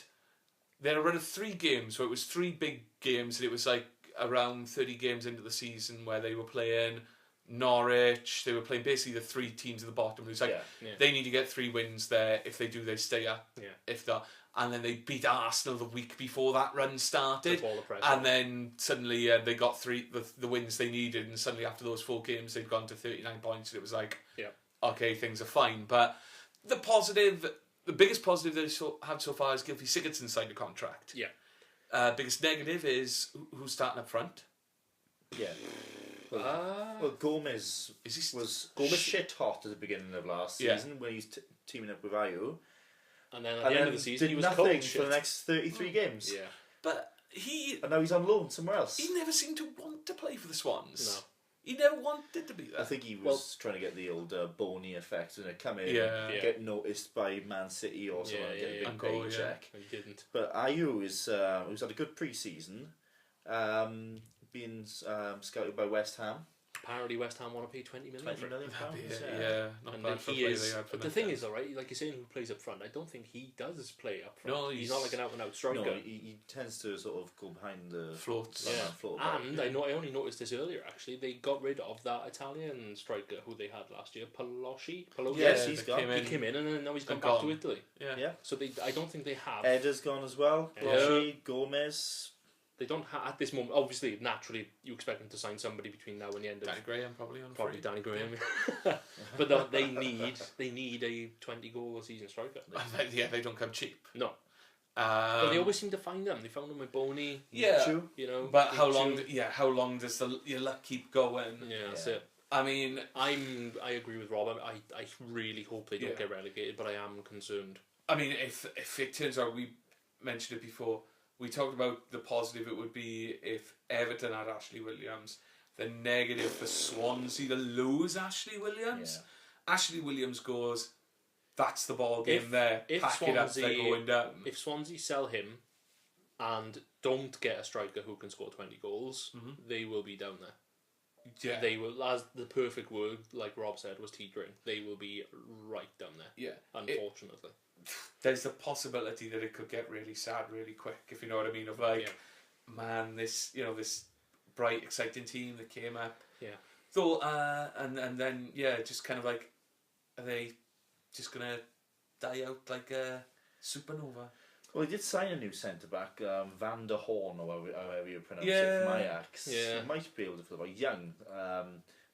a run of 3 games where it was 3 big games, and it was like around 30 games into the season where they were playing Norwich. They were playing basically the 3 teams at the bottom. It was like they need to get 3 wins there. If they do, they stay up. Yeah. If not, and then they beat Arsenal the week before that run started. All the pressure. And then suddenly they got the wins they needed, and suddenly after those 4 games they'd gone to 39 points, and it was like, okay, things are fine. But the biggest positive they've had so far is Gylfi Sigurdsson signed a contract. Yeah. Biggest negative is who's starting up front. Yeah. Well, Gomez was shit hot at the beginning of last season when he was teaming up with Ayew. And then at the end of the season, he was nothing cold for the next 33 games. Yeah. But and now he's on loan somewhere else. He never seemed to want to play for the Swans. No. He never wanted to be there. I think he was trying to get the old Boney effect and come in, get noticed by Man City or something, get a big paycheck. He didn't. But Ayew who's had a good pre-season, being scouted by West Ham. Apparently West Ham want to pay 20 million for him. Not bad for play they had for the thing is, though, right, like you're saying, who plays up front, I don't think he does play up front. No, he's not like an out-and-out striker. No, he tends to sort of go behind the floats. And I only noticed this earlier, actually. They got rid of that Italian striker who they had last year, Palosci. Yes, he's gone. He came in and then now he's gone back to Italy. Yeah. So I don't think they have... Edda's gone as well. Palosci, Gomez... They don't have, at this moment, obviously, naturally, you expect them to sign somebody between now and the end of... Danny Graham probably on Probably Danny Graham. But they need a 20-goal-a-season striker. They don't come cheap. No. But they always seem to find them. They found them with Boney. Yeah. But how long does your luck keep going? Yeah, that's it. I mean, I agree with Rob. I really hope they don't get relegated, but I am concerned. I mean, if it turns out, we mentioned it before, we talked about the positive it would be if Everton had Ashley Williams. The negative for Swansea to lose Ashley Williams. Yeah. Ashley Williams goes, that's the ball game there. Pack it up, they're going down. If Swansea sell him and don't get a striker who can score 20 goals, they will be down there. Yeah. They will, as the perfect word, like Rob said, was teetering. They will be right down there. Yeah. Unfortunately. There's the possibility that it could get really sad really quick, if you know what I mean, of like, man, this bright, exciting team that came up. Yeah. So, and then, just kind of like, are they just going to die out like a supernova? Well, he did sign a new centre-back, Van der Horn, or however you pronounce it, from Ajax. Yeah. He might be able to fill it. Young.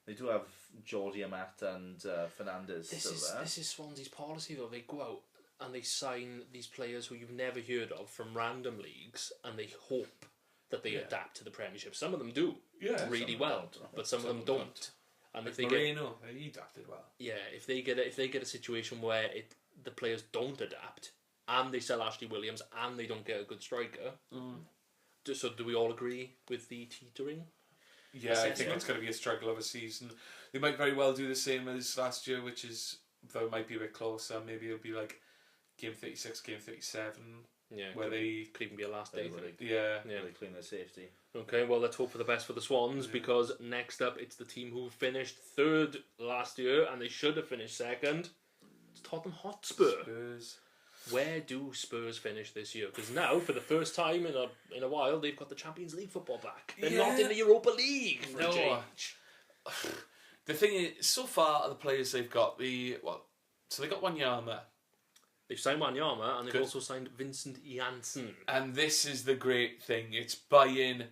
They do have Jordi Amat and Fernandez still there. This is Swansea's policy, though. They go out and they sign these players who you've never heard of from random leagues, and they hope that they adapt to the Premiership. Some of them do really well, but some of them don't. And if Like they Moreno, he adapted well. if they get a situation where the players don't adapt and they sell Ashley Williams and they don't get a good striker, so do we all agree with the teetering? Yeah, I think it's going to be a struggle of a season. They might very well do the same as last year, which is, though it might be a bit closer, maybe it'll be like game 36, game 37. Yeah, where they could even be a last day. Yeah. They clean their safety. Okay, well, let's hope for the best for the Swans, because next up it's the team who finished third last year and they should have finished second. It's Tottenham Hotspur. Spurs. Where do Spurs finish this year? Because now, for the first time in a while, they've got the Champions League football back. They're not in the Europa League for a change. The thing is, so far the players they've got so they got Wanyama. They've signed Wanyama and they've also signed Vincent Janssen. And this is the great thing: it's buying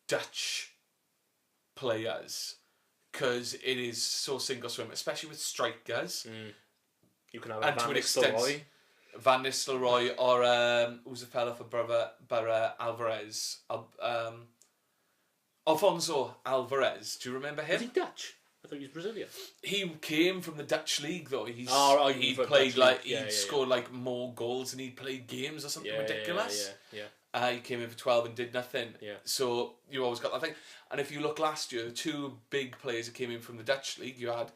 Dutch players, because it is so sink or swim, especially with strikers. You can have Van Nistelrooy. Van Nistelrooy, or who's the fella for Borough Alvarez? Alfonso Alvarez. Do you remember him? Is he Dutch? I thought he was Brazilian. He came from the Dutch league though. He played he scored like more goals than he'd played games or something ridiculous. He came in for 12 and did nothing. Yeah. So you always got that thing. And if you look last year, the two big players that came in from the Dutch league, you had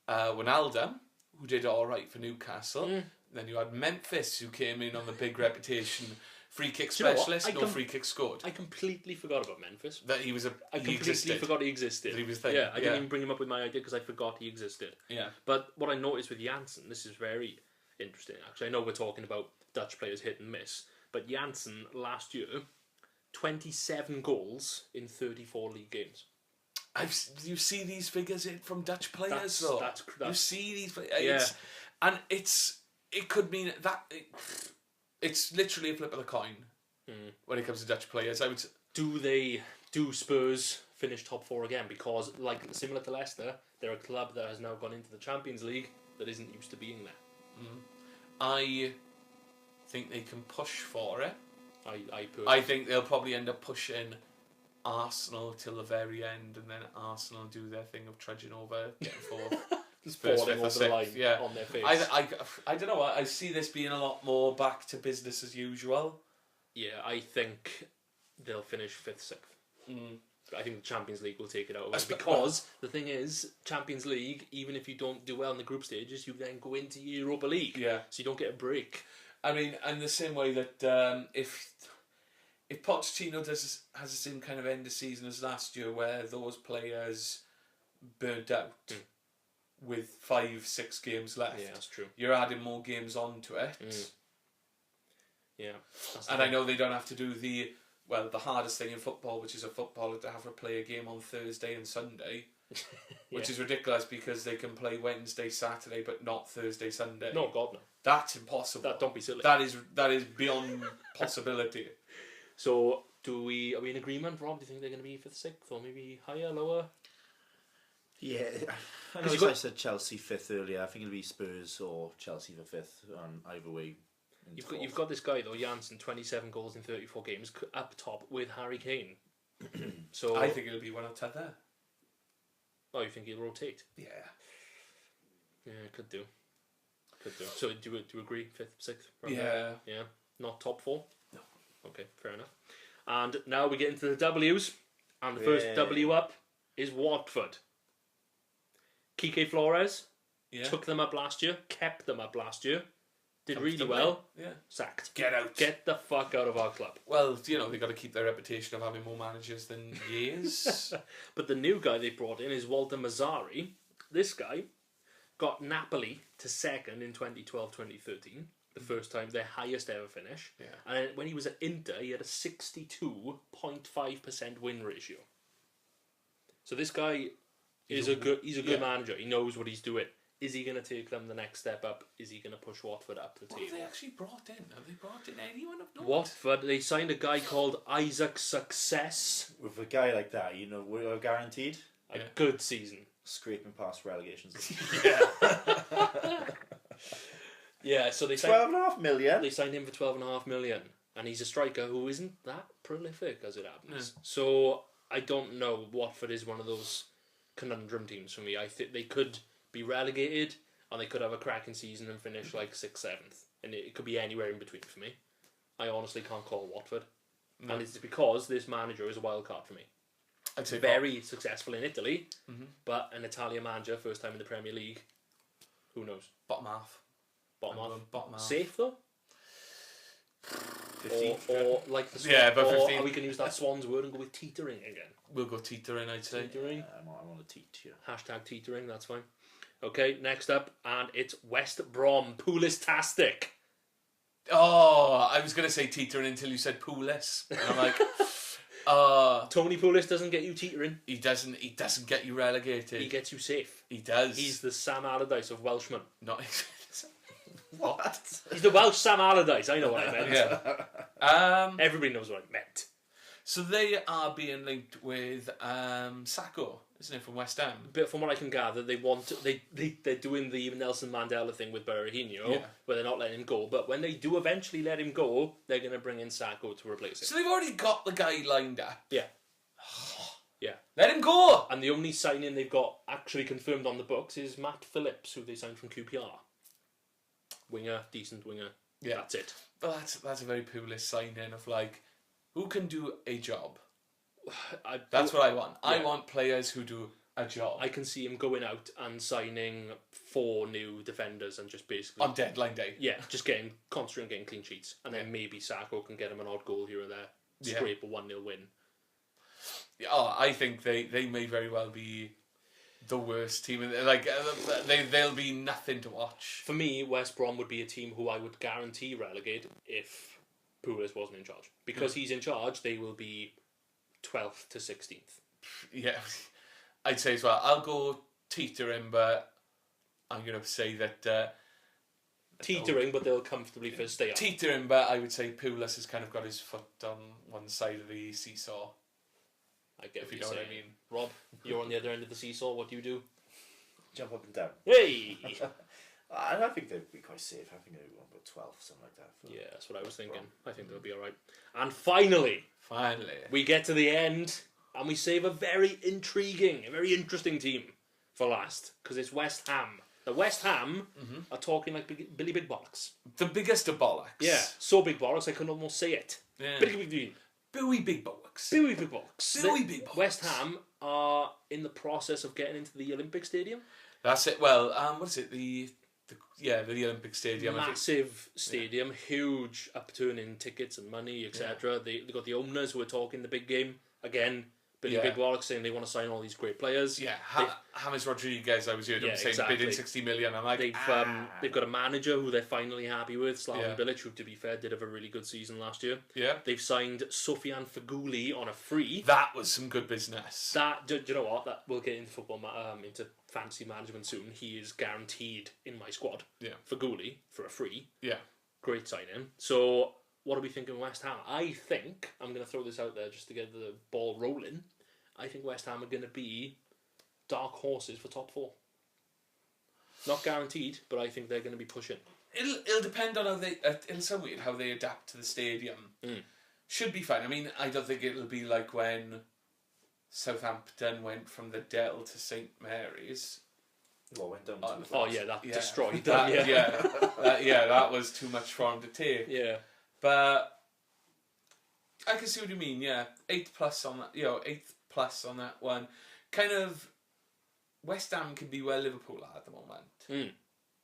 Wijnaldum, who did all right for Newcastle. Then you had Memphis, who came in on the big reputation, free kick specialist, no free kick scored. I completely forgot about Memphis. That he was I completely forgot he existed. That he was there. Yeah, I didn't even bring him up with my idea because I forgot he existed. Yeah. But what I noticed with Janssen, this is very interesting actually. I know we're talking about Dutch players hit and miss, but Janssen last year, 27 goals in 34 league games. You see these figures from Dutch players though. That's you see these players. And it could mean that it's literally a flip of the coin when it comes to Dutch players. I would. Do Spurs finish top 4 again? Because similar to Leicester, they're a club that has now gone into the Champions League that isn't used to being there. I think they can push for it. I think they'll probably end up pushing Arsenal till the very end, and then Arsenal do their thing of trudging over, getting fourth. Falling over the line on their face. I don't know. I see this being a lot more back to business as usual. Yeah, I think they'll finish 5th, 6th. I think the Champions League will take it out. Because the thing is, Champions League, even if you don't do well in the group stages, you then go into Europa League. Yeah. So you don't get a break. I mean, and the same way that if Pochettino has the same kind of end of season as last year, where those players burnt out with 5-6 games left. Yeah, that's true. You're adding more games onto it. Yeah. And I know they don't have to do the hardest thing in football, which is a footballer to have to play a game on Thursday and Sunday, which is ridiculous because they can play Wednesday, Saturday, but not Thursday, Sunday. No, God no. That's impossible. Don't be silly. That is beyond possibility. So, are we in agreement, Rob? Do you think they're going to be 5th, 6th, or maybe higher, lower? Yeah, I know I said Chelsea 5th earlier. I think it'll be Spurs or Chelsea for 5th, either way. You've got this guy though, Janssen, 27 goals in 34 games, up top with Harry Kane. So I think it'll be one or two there. Oh, you think he'll rotate? Yeah. Yeah, could do. So do you agree? 5th, 6th? Yeah. Yeah. Not top 4? No. Okay, fair enough. And now we get into the W's, and the first W up is Watford. Kike Flores took them up last year, kept them up last year, did really well. Yeah. Sacked. Get out. Get the fuck out of our club. Well, they've got to keep their reputation of having more managers than years. But the new guy they brought in is Walter Mazzari. This guy got Napoli to 2nd in 2012-2013. The first time, their highest ever finish. Yeah. And when he was at Inter, he had a 62.5% win ratio. So this guy he's a good manager. He knows what he's doing. Is he going to take them the next step up? Is he going to push Watford up the table? What have they actually brought in? Have they brought in anyone of note? Watford, they signed a guy called Isaac Success. With a guy like that, we're guaranteed a good season. Scraping past relegations. Yeah, so they 12.5 million. They signed him for 12.5 million, and he's a striker who isn't that prolific as it happens. So I don't know. Watford is one of those conundrum teams for me. I think they could be relegated, and they could have a cracking season and finish like 6th, 7th, and it could be anywhere in between for me. I honestly can't call Watford, and it's because this manager is a wild card for me. I'd say very successful in Italy, but an Italian manager, first time in the Premier League. Who knows? bottom half. Bottom half. Bottom half. Safe though. 15. Or like the Swans, Yeah, but or 15. we can use that Swans word and go with teetering again. We'll go teetering, I'd say. Teetering. I'm on a teat here. Hashtag teetering, that's fine. Okay, next up, and it's West Brom. Pulis-tastic. Oh, I was going to say teetering until you said Pulis. And I'm like, Tony Pulis doesn't get you teetering. he doesn't get you relegated. He gets you safe. He does. He's the Sam Allardyce of Welshmen. Not What? He's the Welsh Sam Allardyce, I know what I meant. yeah. Everybody knows what I meant. So they are being linked with Sacco, isn't it, from West Ham? But from what I can gather, they're doing the Nelson Mandela thing with Berahino, where they're not letting him go. But when they do eventually let him go, they're going to bring in Sacco to replace him. So they've already got the guy lined up. Yeah. Yeah. Let him go! And the only signing they've got actually confirmed on the books is Matt Phillips, who they signed from QPR. Winger, decent winger. Yeah. That's it. But that's a very Pulis signing of like, who can do a job? I That's what I want. Yeah. I want players who do a job. I can see him going out and signing 4 new defenders and just basically... On deadline day. Yeah, just concentrating on getting clean sheets. And then maybe Sacco can get him an odd goal here or there. Yeah. Scrape a 1-0 win. Yeah, I think they may very well be the worst team. Like they'll be nothing to watch. For me, West Brom would be a team who I would guarantee relegate if Pulis wasn't in charge. Because he's in charge, they will be 12th to 16th. Yeah, I'd say as well. I'll go teetering, but I'm going to say that... Teetering, but they'll comfortably stay up. Teetering, but I would say Pulis has kind of got his foot on one side of the seesaw. I get If what you you're know what I saying. mean. Rob, you're on the other end of the seesaw. What do you do? Jump up and down. Hey! I think they'd be quite safe. I think they'd be about 12, something like that. Yeah, that's what I was thinking. I think they'll be alright. And finally, we get to the end, and we save a very intriguing, a very interesting team for last, because it's West Ham. The West Ham are talking like Billy Big Bollocks. The biggest of bollocks. Yeah, so big bollocks I can almost say it. Yeah. Billy Big Billy Big Bollocks. Billy Big Bollocks. Billy Big Bollocks. West Ham are in the process of getting into the Olympic Stadium. That's it. Well, what is it? The Olympic Stadium. Massive stadium, huge upturn in tickets and money, etc. They got the owners who are talking the big game again. Billy Big Bollocks saying they want to sign all these great players. Yeah, James Rodriguez, I was hearing him saying bidding 60 million. I'm like, they've got a manager who they're finally happy with, Slaven Yeah. Bilic, who to be fair did have a really good season last year. Yeah. They've signed Sofiane Feghouli on a free. That was some good business. Do you know what? That we'll get into football, into fantasy management soon. He is guaranteed in my squad. Yeah. Feghouli for a free. Yeah. Great signing. So what are we thinking West Ham? I think, I'm going to throw this out there just to get the ball rolling, I think West Ham are going to be dark horses for top 4. Not guaranteed, but I think they're going to be pushing. It'll depend on how they, in some way, how they adapt to the stadium. Should be fine. I mean, I don't think it'll be like when Southampton went from the Dell to St Mary's. Well, went down too Oh fast. yeah, that destroyed that. them. That was too much for him to take. Yeah. But I can see what you mean. Yeah, 8 plus on that. 8 plus on that one. Kind of. West Ham can be where Liverpool are at the moment,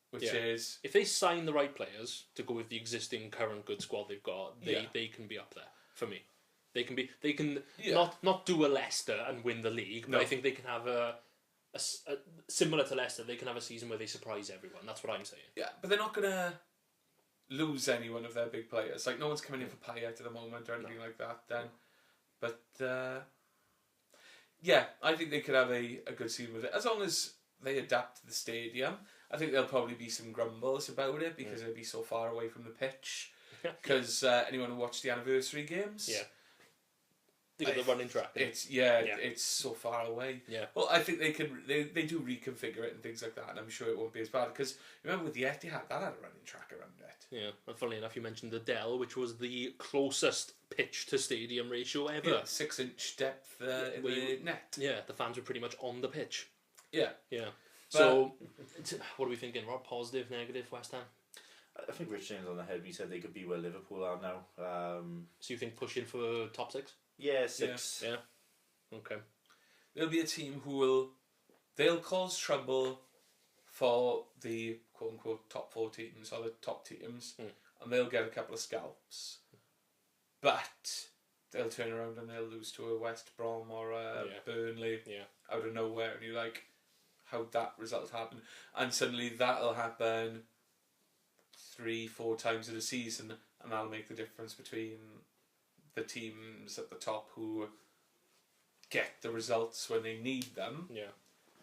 which is if they sign the right players to go with the existing current good squad they've got, they can be up there for me. They can not do a Leicester and win the league, but I think they can have a similar to Leicester. They can have a season where they surprise everyone. That's what I'm saying. Yeah, but they're not gonna lose any one of their big players. Like no one's coming in for Payet at the moment or anything like that. Then, but yeah, I think they could have a good season with it as long as they adapt to the stadium. I think there'll probably be some grumbles about it because it'll be so far away from the pitch. Because anyone who watched the anniversary games, They got the running track. It's so far away. Yeah. Well, I think they do reconfigure it and things like that, and I'm sure it won't be as bad because remember with the Etihad that had a running track around it. Yeah, and funnily enough, you mentioned the Dell, which was the closest pitch to stadium ratio ever. Yeah, 6-inch depth in the net. Yeah, the fans were pretty much on the pitch. Yeah. Yeah. So, what are we thinking, Rob? Positive, negative, West Ham? I think Rich James on the head. We said they could be where Liverpool are now. So you think pushing for top 6? Yeah, 6. Yeah. Okay. There'll be a team they'll cause trouble for the quote unquote top 4 teams or the top teams, and they'll get a couple of scalps, but they'll turn around and they'll lose to a West Brom or a Burnley out of nowhere, and you're like, how'd that result happen? And suddenly that'll happen 3-4 times in a season, and that'll make the difference between the teams at the top who get the results when they need them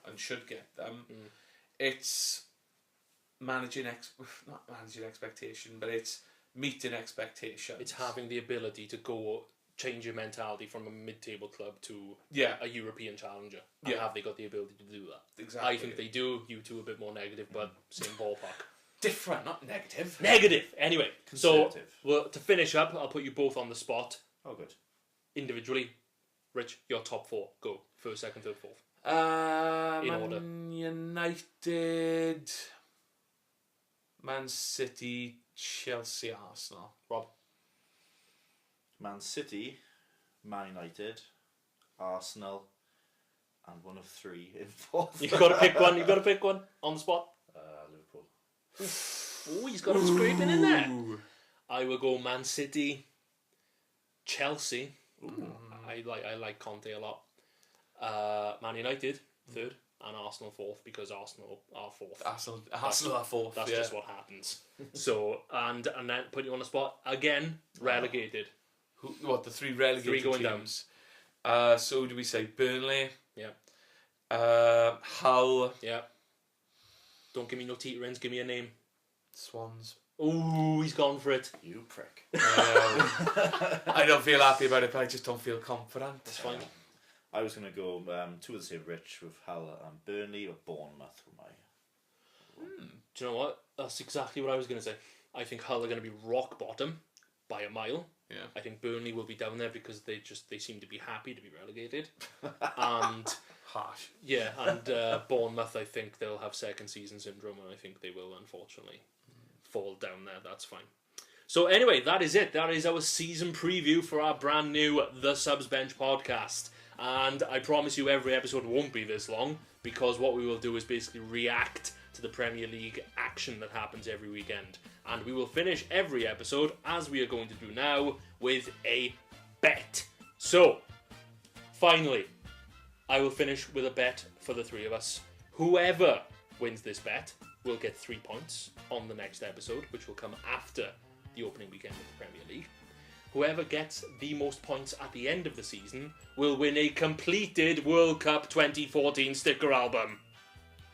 and should get them. It's not managing expectation, but it's meeting expectations. It's having the ability to change your mentality from a mid-table club to a European challenger. And have they got the ability to do that? Exactly. I think they do. You two a bit more negative, but same ballpark. Different, not negative. Negative! Anyway, so Conservative. to finish up, I'll put you both on the spot. Oh, good. Individually. Rich, your top 4. Go. First, second, third, fourth. In order. United, Man City, Chelsea, Arsenal. Rob? Man City, Man United, Arsenal, and one of 3 in 4th. You've got to pick one. You've got to pick one on the spot. Liverpool. Oh, he's got him scraping in there. I will go Man City, Chelsea. I like Conte a lot. Man United 3rd, and Arsenal 4th because Arsenal are 4th. Arsenal are 4th. That's just what happens. So and then put you on the spot again. Relegated. The 3 relegated 3 going teams? So do we say Burnley? Yeah. Hull. Yeah. Don't give me no teeterings. Give me a name. Swans. Ooh, he's gone for it. You prick. I don't feel happy about it, but I just don't feel confident. That's fine. I was going to go 2 of the same Rich with Hull and Burnley or Bournemouth for my... Do you know what? That's exactly what I was going to say. I think Hull are going to be rock bottom by a mile. Yeah. I think Burnley will be down there because they seem to be happy to be relegated. And harsh. Yeah, and Bournemouth, I think they'll have second season syndrome, and I think they will unfortunately fall down there. That's fine. So anyway, that is it. That is our season preview for our brand new The Subs Bench podcast. And I promise you every episode won't be this long, because what we will do is basically react to the Premier League action that happens every weekend. And we will finish every episode, as we are going to do now, with a bet. So, finally, I will finish with a bet for the 3 of us. Whoever wins this bet will get 3 points on the next episode, which will come after the opening weekend of the Premier League. Whoever gets the most points at the end of the season will win a completed World Cup 2014 sticker album.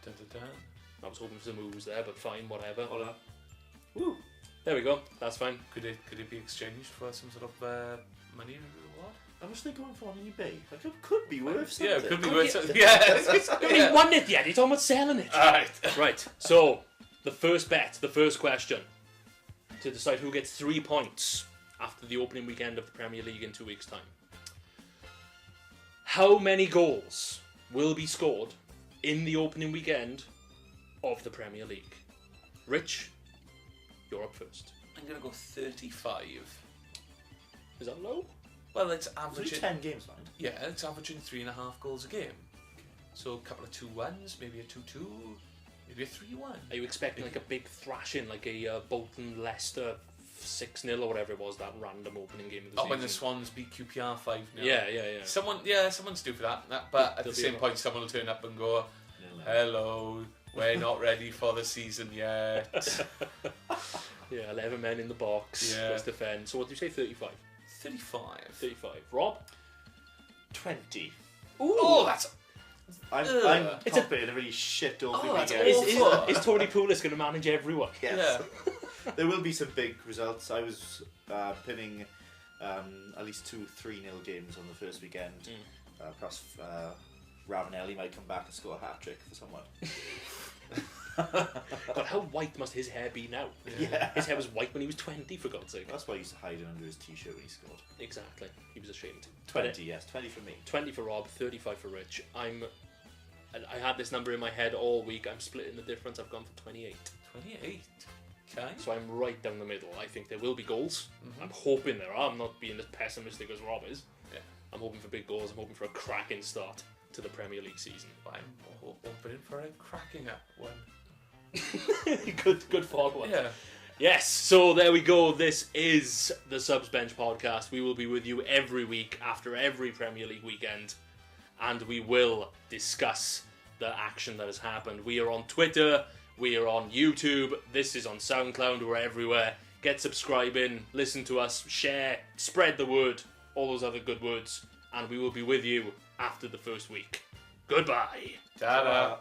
Dun, dun, dun. I was hoping for some moves there, but fine, whatever. Hola. Woo! There we go. That's fine. Could it be exchanged for some sort of money reward? How much are they going for on eBay? Like, it could be worth something. Yeah, it could be worth something. Yeah. We haven't won it yet. He's talking about selling it. Alright. Right. So, the first bet, the first question, to decide who gets 3 points after the opening weekend of the Premier League in 2 weeks' time. How many goals will be scored in the opening weekend of the Premier League? Rich, you're up first. I'm going to go 35. Is that low? Well, it's It's only averaging... 10 games, mind. Yeah, it's averaging 3.5 goals a game. So a couple of 2-1s, maybe a 2-2, maybe a 3-1. Are you expecting like a big thrashing, like a Bolton Leicester 6-0 or whatever it was, that random opening game of the season? When the Swans beat QPR 5-0. Yeah. Someone's due for that. But at the same point, someone will turn up and go, "Hello, we're not ready for the season yet." Yeah, 11 men in the box. Yeah. Let's defend. So what do you say, 35? 35. 35. Rob? 20. Ooh. Oh, that's... I'm It's a- topping a really shit opening that's weekend. awful. Is Tony Pulis going to manage everyone? Yes. Yeah. There will be some big results. I was pinning At least 2-3-0 games on the first weekend. Perhaps Ravanelli might come back and score a hat trick for someone. God, how white must his hair be now? Yeah. His hair was white when he was 20, for God's sake. That's why he used to hide it under his t-shirt when he scored. Exactly. He was ashamed. 20, yes. 20 for me. 20 for Rob, 35 for Rich. I had this number in my head all week. I'm splitting the difference. I've gone for 28. 28. Okay. So I'm right down the middle. I think there will be goals. I'm hoping there are. I'm not being as pessimistic as Rob is. Yeah. I'm hoping for big goals. I'm hoping for a cracking start to the Premier League season. I'm hoping for a cracking up one. Good follow-up. Yeah. Yes, so there we go. This is the Subs Bench podcast. We will be with you every week after every Premier League weekend, and we will discuss the action that has happened. We are on Twitter, we are on YouTube, this is on SoundCloud, we're everywhere. Get subscribing, listen to us, share, spread the word, all those other good words, and we will be with you after the first week. Goodbye. Ta-da.